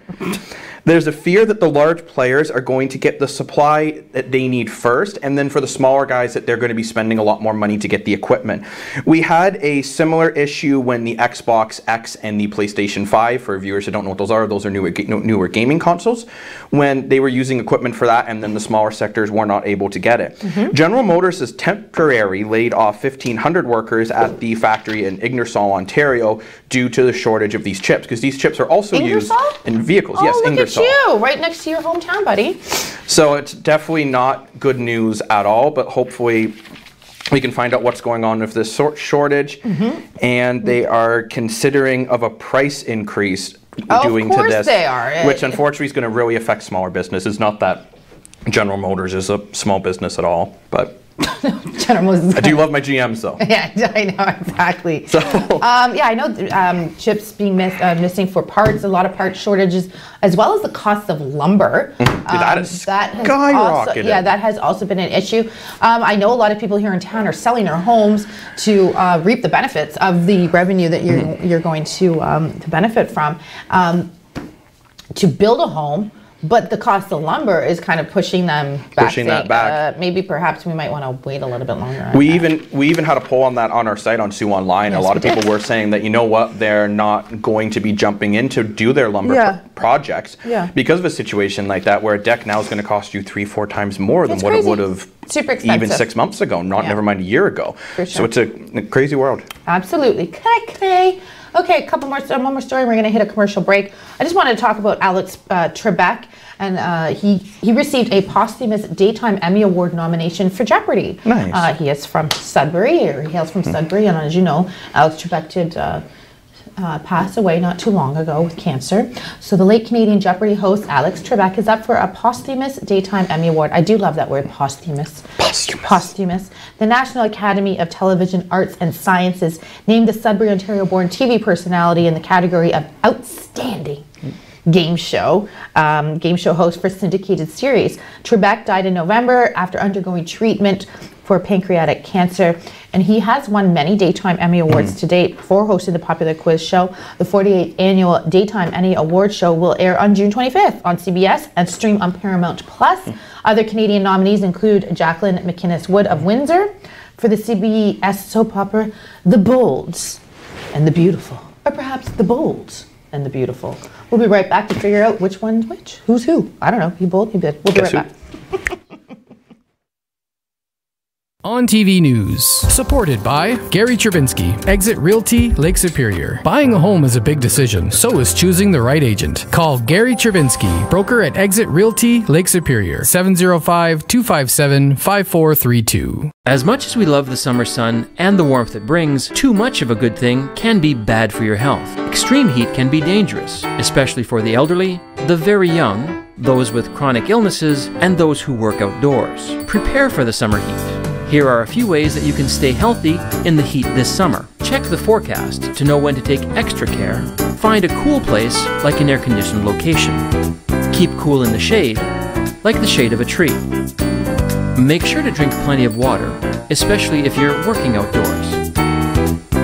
There's a fear that the large players are going to get the supply that they need first, and then for the smaller guys that they're going to be spending a lot more money to get the equipment. We had a similar issue when the Xbox X and the PlayStation 5, for viewers who don't know what those are newer gaming consoles, when they were using equipment for that and then the smaller sectors were not able to get it. General Motors has temporarily laid off 1,500 workers at the factory in Ingersoll, Ontario, due to the shortage of these chips, because these chips are also used in vehicles. Yes, Ingersoll. You, right next to your hometown, buddy. So it's definitely not good news at all, but hopefully we can find out what's going on with this shortage. And they are considering of a price increase doing to this, they are. which unfortunately is going to really affect smaller businesses. Not that General Motors is a small business at all, but General Motors. I do love my GMs though. Yeah, I know, exactly. So, yeah, I know chips being missing for parts, a lot of part shortages, as well as the cost of lumber. That has skyrocketed. Also, yeah, that has also been an issue. I know a lot of people here in town are selling their homes to reap the benefits of the revenue that you're going to benefit from. To build a home, but the cost of lumber is kind of pushing them back. Maybe perhaps we might want to wait a little bit longer. We even had a poll on that on our site on Sioux Online. Yes, a lot of people were saying that, you know what, they're not going to be jumping in to do their lumber projects because of a situation like that, where a deck now is going to cost you 3-4 times more than what it would have even 6 months ago, never mind a year ago. So it's a crazy world. Absolutely. Okay, one more story. We're going to hit a commercial break. I just wanted to talk about Alex Trebek, and he received a posthumous Daytime Emmy Award nomination for Jeopardy! Nice. He is from Sudbury, or he hails from Sudbury, and as you know, Alex Trebek did pass away not too long ago with cancer. So the late Canadian Jeopardy host Alex Trebek is up for a posthumous Daytime Emmy Award. I do love that word, posthumous. Posthumous. The National Academy of Television Arts and Sciences named the Sudbury, Ontario-born TV personality in the category of Outstanding Game show host for syndicated series. Trebek died in November after undergoing treatment for pancreatic cancer, and he has won many Daytime Emmy Awards to date for hosting the popular quiz show. The 48th annual Daytime Emmy Award show will air on June 25th on CBS and stream on Paramount+. Other Canadian nominees include Jacqueline McInnes Wood of Windsor for the CBS soap opera The Bolds and the Beautiful, or perhaps The Bolds and the Beautiful. We'll be right back to figure out which one's which. Who's who? I don't know. He bold, he bid. We'll be right back. On TV News, supported by Gary Trebinski, Exit Realty, Lake Superior. Buying a home is a big decision, so is choosing the right agent. Call Gary Trebinski, broker at Exit Realty, Lake Superior, 705-257-5432. As much as we love the summer sun and the warmth it brings, too much of a good thing can be bad for your health. Extreme heat can be dangerous, especially for the elderly, the very young, those with chronic illnesses, and those who work outdoors. Prepare for the summer heat. Here are a few ways that you can stay healthy in the heat this summer. Check the forecast to know when to take extra care. Find a cool place like an air-conditioned location. Keep cool in the shade, like the shade of a tree. Make sure to drink plenty of water, especially if you're working outdoors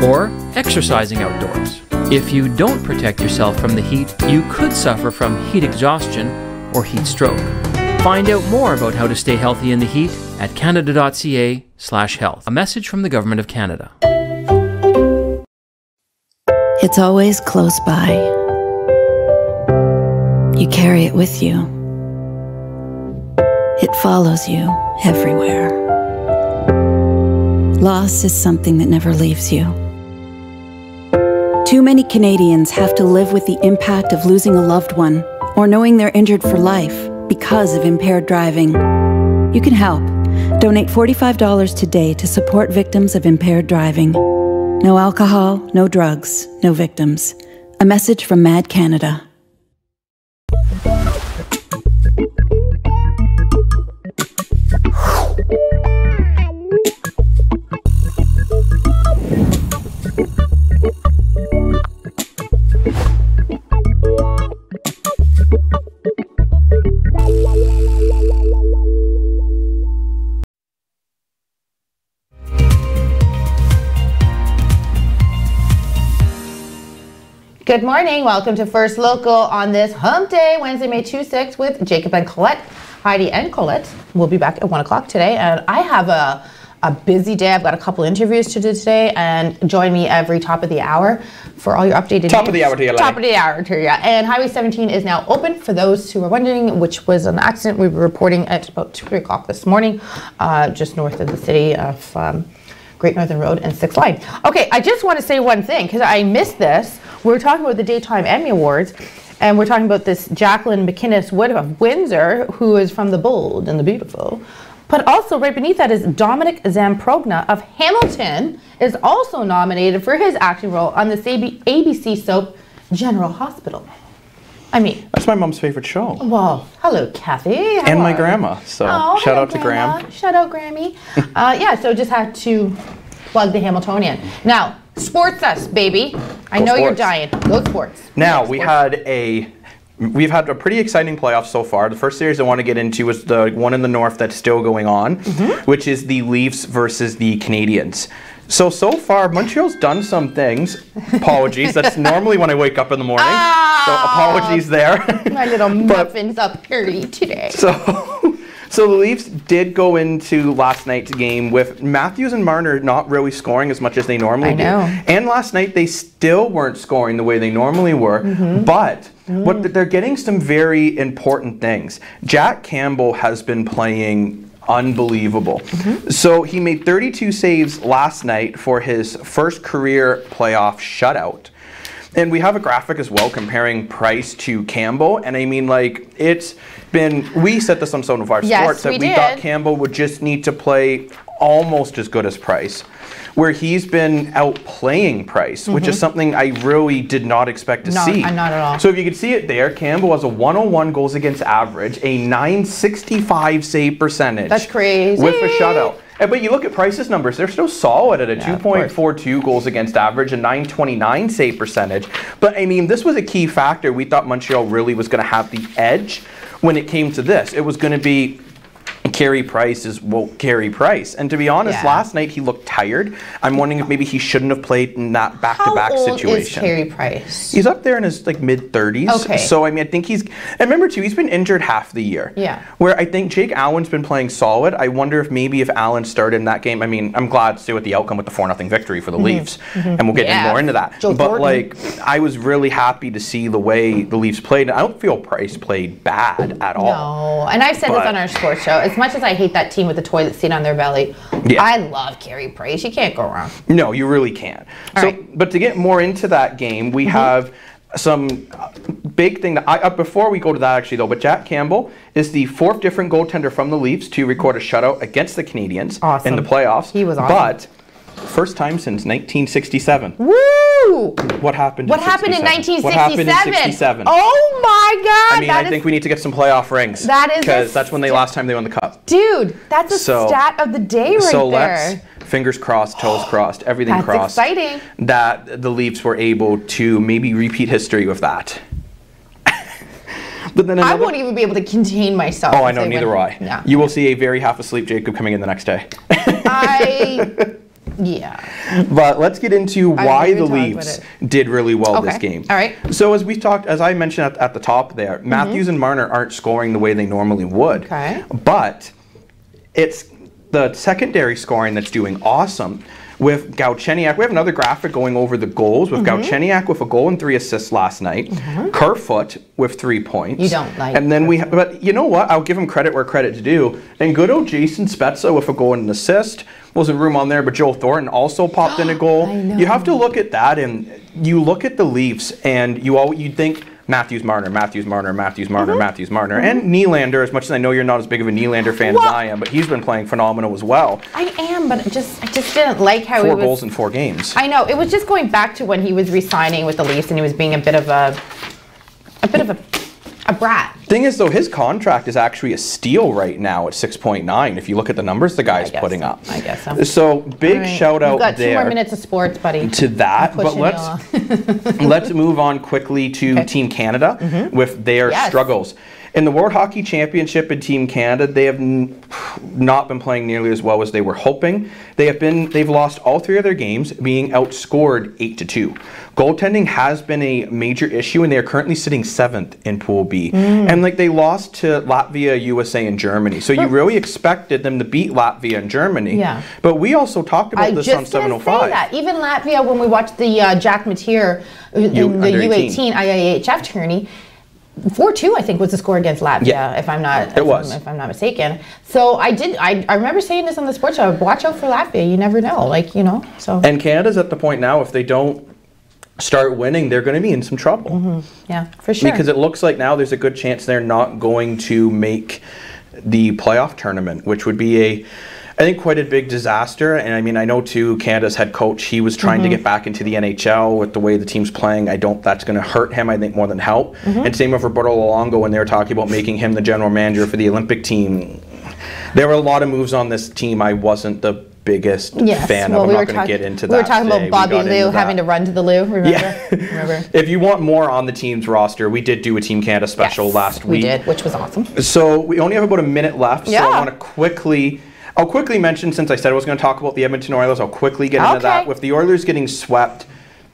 or exercising outdoors. If you don't protect yourself from the heat, you could suffer from heat exhaustion or heat stroke. Find out more about how to stay healthy in the heat at canada.ca/health. A message from the Government of Canada. It's always close by. You carry it with you. It follows you everywhere. Loss is something that never leaves you. Too many Canadians have to live with the impact of losing a loved one or knowing they're injured for life because of impaired driving. You can help. Donate $45 today to support victims of impaired driving. No alcohol, no drugs, no victims. A message from Mad Canada. Good morning. Welcome to First Local on this hump day, Wednesday, May 26th with Jacob and Colette. Heidi and Colette will be back at 1 o'clock today. And I have a busy day. I've got a couple interviews to do today. And join me every top of the hour for all your updated Top of the hour to you. Top of the hour to you. And Highway 17 is now open for those who are wondering, which was an accident we were reporting at about 2 o'clock this morning, just north of the city of Great Northern Road and 6th Line. Okay, I just want to say one thing because I missed this. We were talking about the Daytime Emmy Awards, and we're talking about this Jacqueline McInnes Wood of Windsor, who is from The Bold and the Beautiful. But also right beneath that is Dominic Zamprogna of Hamilton is also nominated for his acting role on this ABC soap General Hospital. I mean, that's my mom's favorite show. Well, hello, Kathy. How and my are grandma. So oh, shout out to Graham. Shout out, Grammy. Yeah, so just had to plug the Hamiltonian. Now, sports us, baby. I know you're dying. Go sports. Now we've had a pretty exciting playoff so far. The first series I want to get into is the one in the north that's still going on, which is the Leafs versus the Canadiens. So far, Montreal's done some things. Apologies. That's normally when I wake up in the morning. So apologies there. My little muffin's up early today. So the Leafs did go into last night's game with Matthews and Marner not really scoring as much as they normally do. And last night they still weren't scoring the way they normally were. But they're getting some very important things. Jack Campbell has been playing unbelievable. So he made 32 saves last night for his first career playoff shutout. And we have a graphic as well comparing Price to Campbell. And I mean, like, it's been, we set this on Sono 5 Sports that we thought Campbell would just need to play almost as good as Price, where he's been outplaying Price, which is something I really did not expect to see. Not at all. So if you can see it there, Campbell has a 101 goals against average, a 965 save percentage. That's crazy. With a shutout. But you look at Price's numbers, they're still solid at a 2.42 goals against average, a 929 save percentage. But I mean, this was a key factor. We thought Montreal really was going to have the edge when it came to this. It was going to be Carey Price is, well, Carey Price. And to be honest, last night he looked tired. I'm wondering if maybe he shouldn't have played in that back-to-back situation. How old is Carey Price? He's up there in his like mid-30s. Okay. So I mean, I think he's, and remember too, he's been injured half the year. Yeah. Where I think Jake Allen's been playing solid. I wonder if maybe if Allen started in that game, I mean, I'm glad to see with the outcome with the 4-0 victory for the Leafs. And we'll get more into that. But like, I was really happy to see the way the Leafs played. I don't feel Price played bad at all. No, and I've said this on our sports show. As much as I hate that team with the toilet seat on their belly, I love Carey Price. You can't go wrong. No, you really can't. But to get more into that game, we have some big thing that before we go to that actually though, but Jack Campbell is the 4th different goaltender from the Leafs to record a shutout against the Canadiens in the playoffs. He was awesome. But first time since 1967. Woo! What happened? What happened in 1967? What happened in 67? Oh my God! I mean, I think we need to get some playoff rings. That is because that's when last time they won the cup. Dude, that's a stat of the day right there. So let's fingers crossed, toes crossed, everything crossed. That's exciting. That the Leafs were able to maybe repeat history with that. But then I won't even be able to contain myself. Oh, I know, neither will I. Yeah. You will see a very half asleep Jacob coming in the next day. But let's get into why the Leafs did really well this game. All right. So as we talked, as I mentioned at the top there, Matthews and Marner aren't scoring the way they normally would. Okay. But it's the secondary scoring that's doing awesome. With Galchenyuk, we have another graphic going over the goals with Galchenyuk with a goal and 3 assists last night. Kerfoot with 3 points. You don't like. And then but you know what? I'll give him credit where credit's due. And good old Jason Spezza with a goal and an assist. Wasn't room on there, but Joe Thornton also popped in a goal. You have to look at that, and you look at the Leafs, and you'd think Matthews Marner, and Nylander. As much as I know you're not as big of a Nylander fan as I am, but he's been playing phenomenal as well. I am, but I just didn't like how 4 goals in 4 games. I know it was just going back to when he was re-signing with the Leafs, and he was being a bit of a brat. Thing is, though, his contract is actually a steal right now at 6.9. If you look at the numbers the guy's putting up. I guess so. So big shout out there. We've got 2 more minutes of sports, buddy. To that, but let's move on quickly to Team Canada with their struggles. In the World Hockey Championship in Team Canada, they have not been playing nearly as well as they were hoping. They've lost all 3 of their games, being outscored 8-2. Goaltending has been a major issue, and they are currently sitting 7th in Pool B. And like they lost to Latvia, USA, and Germany. So you really expected them to beat Latvia and Germany. Yeah. But we also talked about this on 705. Say that. Even Latvia, when we watched the Jack Mateer in the U18 IIHF tourney, 4-2, I think, was the score against Latvia, if I'm not mistaken. So I remember saying this on the sports show, watch out for Latvia, you never know, so. And Canada's at the point now, if they don't start winning, they're going to be in some trouble. Yeah, for sure. Because it looks like now there's a good chance they're not going to make the playoff tournament, which would be I think quite a big disaster. And I mean, I know too, Canada's head coach, he was trying to get back into the NHL with the way the team's playing. That's going to hurt him, I think, more than help. And same with Roberto Luongo when they were talking about making him the general manager for the Olympic team. There were a lot of moves on this team I wasn't the biggest fan of. I'm not going to get into that. We were talking about Bobby Lou having to run to the loo, remember? Yeah. Remember? If you want more on the team's roster, we did do a Team Canada special last week. We did, which was awesome. So we only have about a minute left, so I want to I'll quickly mention, since I said I was going to talk about the Edmonton Oilers, I'll quickly get into that. With the Oilers getting swept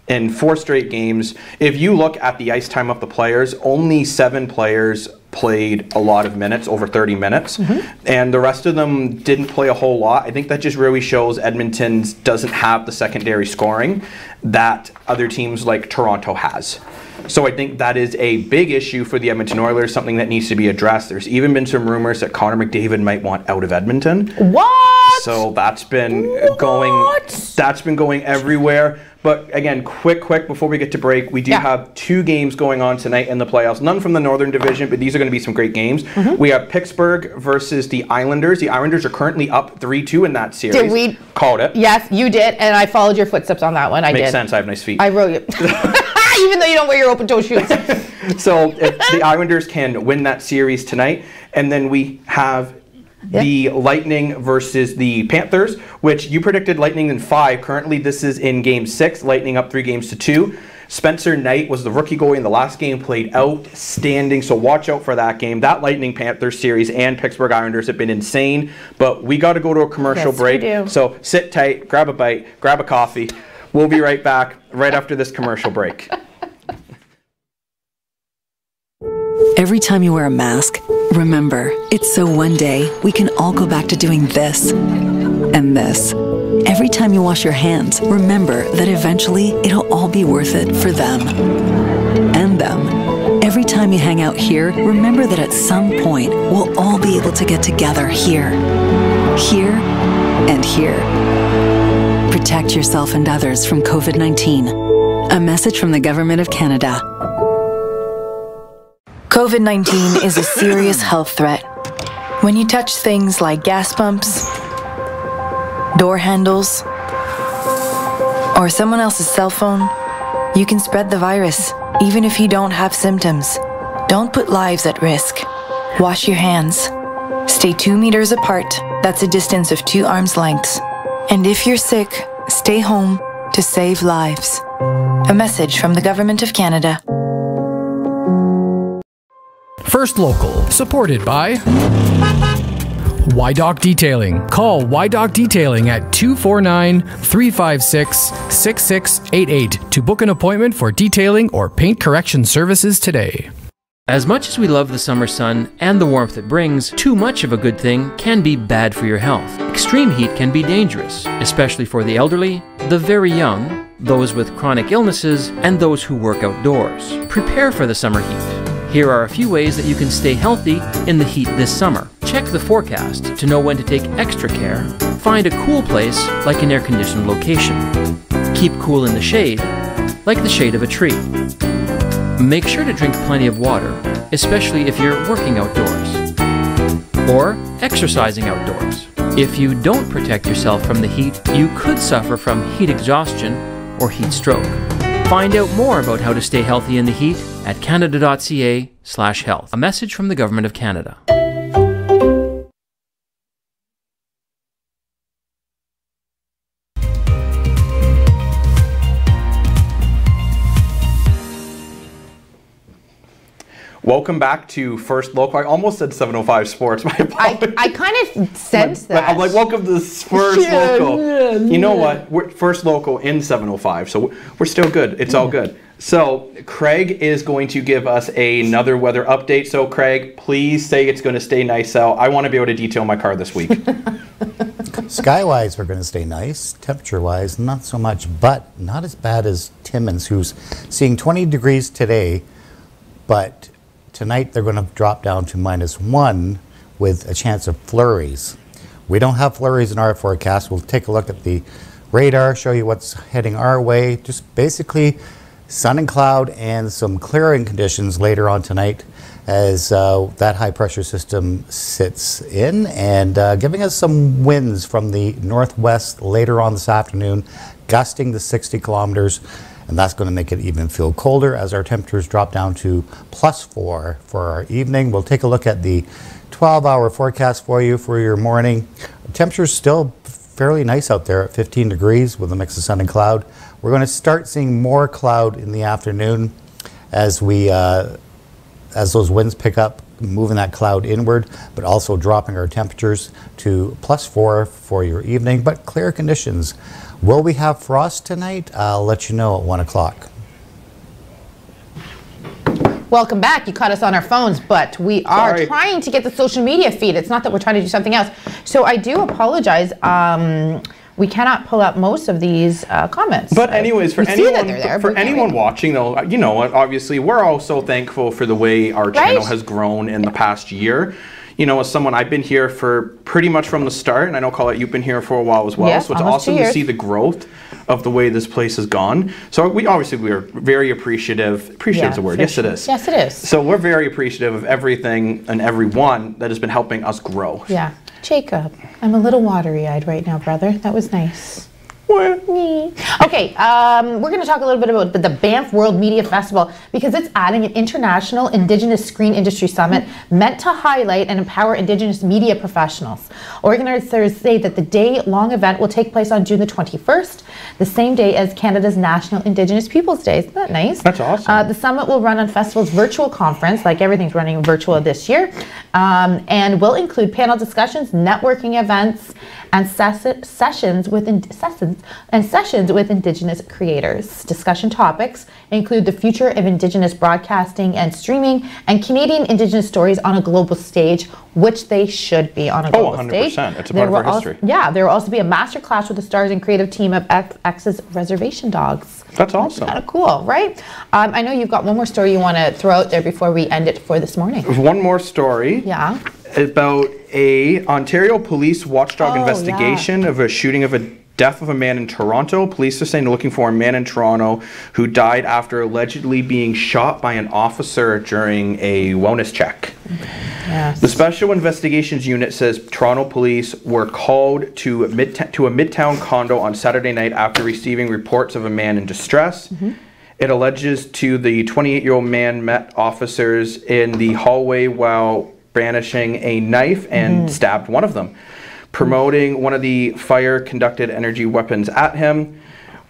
in 4 straight games, if you look at the ice time of the players, only 7 players played a lot of minutes, over 30 minutes, and the rest of them didn't play a whole lot. I think that just really shows Edmonton doesn't have the secondary scoring that other teams like Toronto has. So I think that is a big issue for the Edmonton Oilers, something that needs to be addressed. There's even been some rumors that Connor McDavid might want out of Edmonton. What? So that's been going everywhere. But again, quick before we get to break, we do have 2 games going on tonight in the playoffs. None from the Northern Division, but these are going to be some great games. We have Pittsburgh versus the Islanders. The Islanders are currently up 3-2 in that series. Did we called it? Yes, you did, and I followed your footsteps on that one. Makes sense. I have nice feet. I wrote you. Even though you don't wear your open-toe shoes. So if the Islanders can win that series tonight, and then we have the Lightning versus the Panthers, which you predicted Lightning in 5. Currently, this is in Game 6. Lightning up 3-2. Spencer Knight was the rookie goalie in the last game, played outstanding, so watch out for that game. That Lightning-Panthers series and Pittsburgh Islanders have been insane, but we got to go to a commercial break. So sit tight, grab a bite, grab a coffee. We'll be right back right after this commercial break. Every time you wear a mask, remember, it's so one day we can all go back to doing this and this. Every time you wash your hands, remember that eventually it'll all be worth it for them and them. Every time you hang out here, remember that at some point we'll all be able to get together here, and here. Protect yourself and others from COVID-19. A message from the Government of Canada. COVID-19 is a serious health threat. When you touch things like gas pumps, door handles, or someone else's cell phone, you can spread the virus, even if you don't have symptoms. Don't put lives at risk. Wash your hands. Stay 2 meters apart. That's a distance of 2 arms lengths. And if you're sick, stay home to save lives. A message from the Government of Canada. First Local, supported by YDoc Detailing. Call YDoc Detailing at 249-356-6688 to book an appointment for detailing or paint correction services today. As much as we love the summer sun and the warmth it brings, too much of a good thing can be bad for your health. Extreme heat can be dangerous, especially for the elderly, the very young, those with chronic illnesses, and those who work outdoors. Prepare for the summer heat. Here are a few ways that you can stay healthy in the heat this summer. Check the forecast to know when to take extra care. Find a cool place like an air-conditioned location. Keep cool in the shade, like the shade of a tree. Make sure to drink plenty of water, especially if you're working outdoors or exercising outdoors. If you don't protect yourself from the heat, you could suffer from heat exhaustion or heat stroke. Find out more about how to stay healthy in the heat at canada.ca/health. A message from the Government of Canada. Welcome back to First Local. I almost said 705 Sports. My apologies. I kind of sensed that. I'm like, welcome to this First Local. You know what? We're First Local in 705, so we're still good. It's all good. So Craig is going to give us another weather update. So Craig, please say it's going to stay nice out. I want to be able to detail my car this week. Sky-wise, we're going to stay nice. Temperature-wise, not so much, but not as bad as Timmins, who's seeing 20 degrees today, but tonight they're going to drop down to -1 with a chance of flurries. We don't have flurries in our forecast. We'll take a look at the radar, show you what's heading our way. Just basically sun and cloud and some clearing conditions later on tonight as that high pressure system sits in and giving us some winds from the northwest later on this afternoon, gusting to 60 kilometers. And that's going to make it even feel colder as our temperatures drop down to +4 for our evening. We'll take a look at the 12-hour forecast for you for your morning. Temperature's still fairly nice out there at 15 degrees with a mix of sun and cloud. We're going to start seeing more cloud in the afternoon as we as those winds pick up, moving that cloud inward, but also dropping our temperatures to +4 for your evening, but clear conditions. Will we have frost tonight? I'll let you know at 1 o'clock. Welcome back. You caught us on our phones, but we are trying to get the social media feed. It's not that we're trying to do something else. So I do apologize. We cannot pull up most of these comments. But anyways, for anyone watching, though, you know what? Obviously, we're all so thankful for the way our channel has grown in the past year. You know, as someone, I've been here for pretty much from the start, and I know, Colette, you've been here for a while as well. Yes, so it's awesome to see the growth of the way this place has gone. So we are very appreciative. Appreciative is the word. Yes, it is. Yes, it is. So we're very appreciative of everything and everyone that has been helping us grow. Yeah. Jacob, I'm a little watery-eyed right now, brother. That was nice. Okay, we're going to talk a little bit about the Banff World Media Festival because it's adding an international Indigenous screen industry summit meant to highlight and empower Indigenous media professionals. Organizers say that the day-long event will take place on June the 21st, the same day as Canada's National Indigenous Peoples Day. Isn't that nice? That's awesome. The summit will run on festival's virtual conference, like everything's running virtual this year, and will include panel discussions, networking events, and sessions with Indigenous creators. Discussion topics include the future of Indigenous broadcasting and streaming and Canadian Indigenous stories on a global stage, which they should be on a global stage. 100%. It's a part of our history. There will also be a masterclass with the stars and creative team of X's Reservation Dogs. That's awesome. Kind of cool, right? I know you've got one more story you want to throw out there before we end it for this morning. One more story. Yeah. About a Ontario police watchdog investigation of a shooting of a death of a man in Toronto. Police are saying they're looking for a man in Toronto who died after allegedly being shot by an officer during a wellness check. Yes. The Special Investigations Unit says Toronto police were called to a Midtown condo on Saturday night after receiving reports of a man in distress. It alleges to the 28-year-old man met officers in the hallway while brandishing a knife and stabbed one of them, promoting one of the fire-conducted energy weapons at him.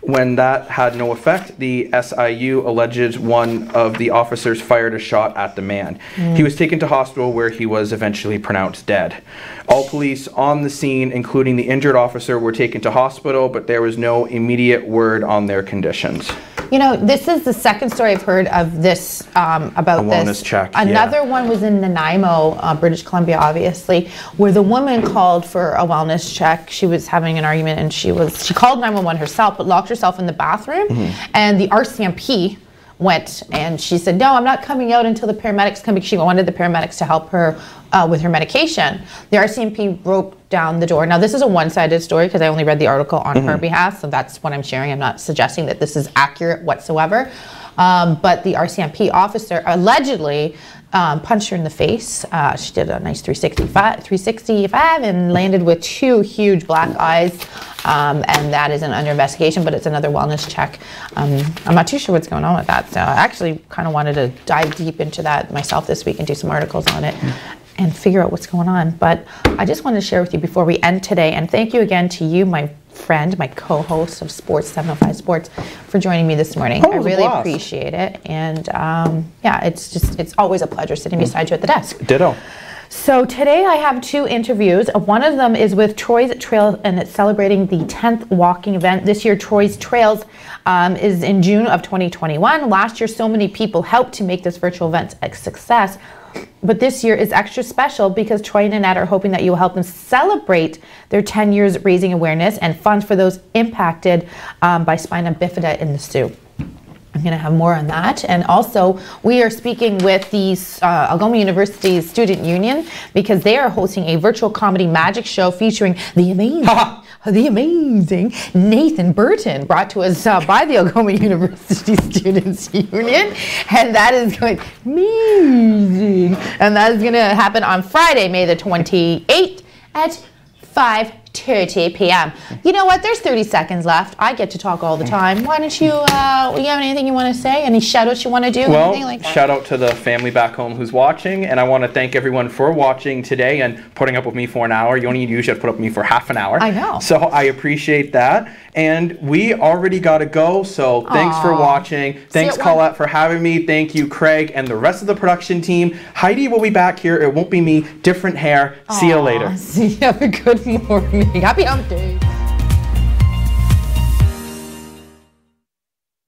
When that had no effect, the SIU alleges one of the officers fired a shot at the man. He was taken to hospital where he was eventually pronounced dead. All police on the scene, including the injured officer, were taken to hospital, but there was no immediate word on their conditions. You know, this is the second story I've heard of this, about this. A wellness check, Another one was in Nanaimo, British Columbia, obviously, where the woman called for a wellness check. She was having an argument and she called 911 herself, but locked herself in the bathroom. And the RCMP went and she said, no, I'm not coming out until the paramedics come, because she wanted the paramedics to help her with her medication. The RCMP broke down the door. Now, this is a one-sided story because I only read the article on her behalf, so that's what I'm sharing. I'm not suggesting that this is accurate whatsoever. But the RCMP officer allegedly punched her in the face. She did a nice 365 and landed with 2 huge black eyes. And that isn't under investigation, but it's another wellness check. I'm not too sure what's going on with that. So I actually kind of wanted to dive deep into that myself this week and do some articles on it and figure out what's going on. But I just wanted to share with you before we end today, and thank you again to you, my friend, my co-host of Sports 705 Sports, for joining me this morning. I really appreciate it, and yeah, it's always a pleasure sitting beside you at the desk. Ditto. So today I have 2 interviews. One of them is with Troy's Trails, and it's celebrating the 10th walking event. This year, Troy's Trails is in June of 2021. Last year, so many people helped to make this virtual event a success. But this year is extra special because Troy and Annette are hoping that you will help them celebrate their 10 years raising awareness and funds for those impacted by spina bifida in the Sioux. I'm going to have more on that. And also, we are speaking with the Algoma University Student Union because they are hosting a virtual comedy magic show featuring the amazing Nathan Burton, brought to us by the Algoma University Students Union. And that is going to be amazing. And that is going to happen on Friday, May the 28th at 5:30 p.m. You know what? There's 30 seconds left. I get to talk all the time. Why don't you, you have anything you want to say? Any shout-outs you want to do? Well, anything like that? Shout out to the family back home who's watching, and I want to thank everyone for watching today and putting up with me for an hour. You only usually have to put up with me for half an hour. I know. So I appreciate that. And we already got to go, so thanks for watching. Thanks, Colette, for having me. Thank you, Craig, and the rest of the production team. Heidi will be back here. It won't be me. Different hair. See you later. See you. Have a good morning. Happy hump day.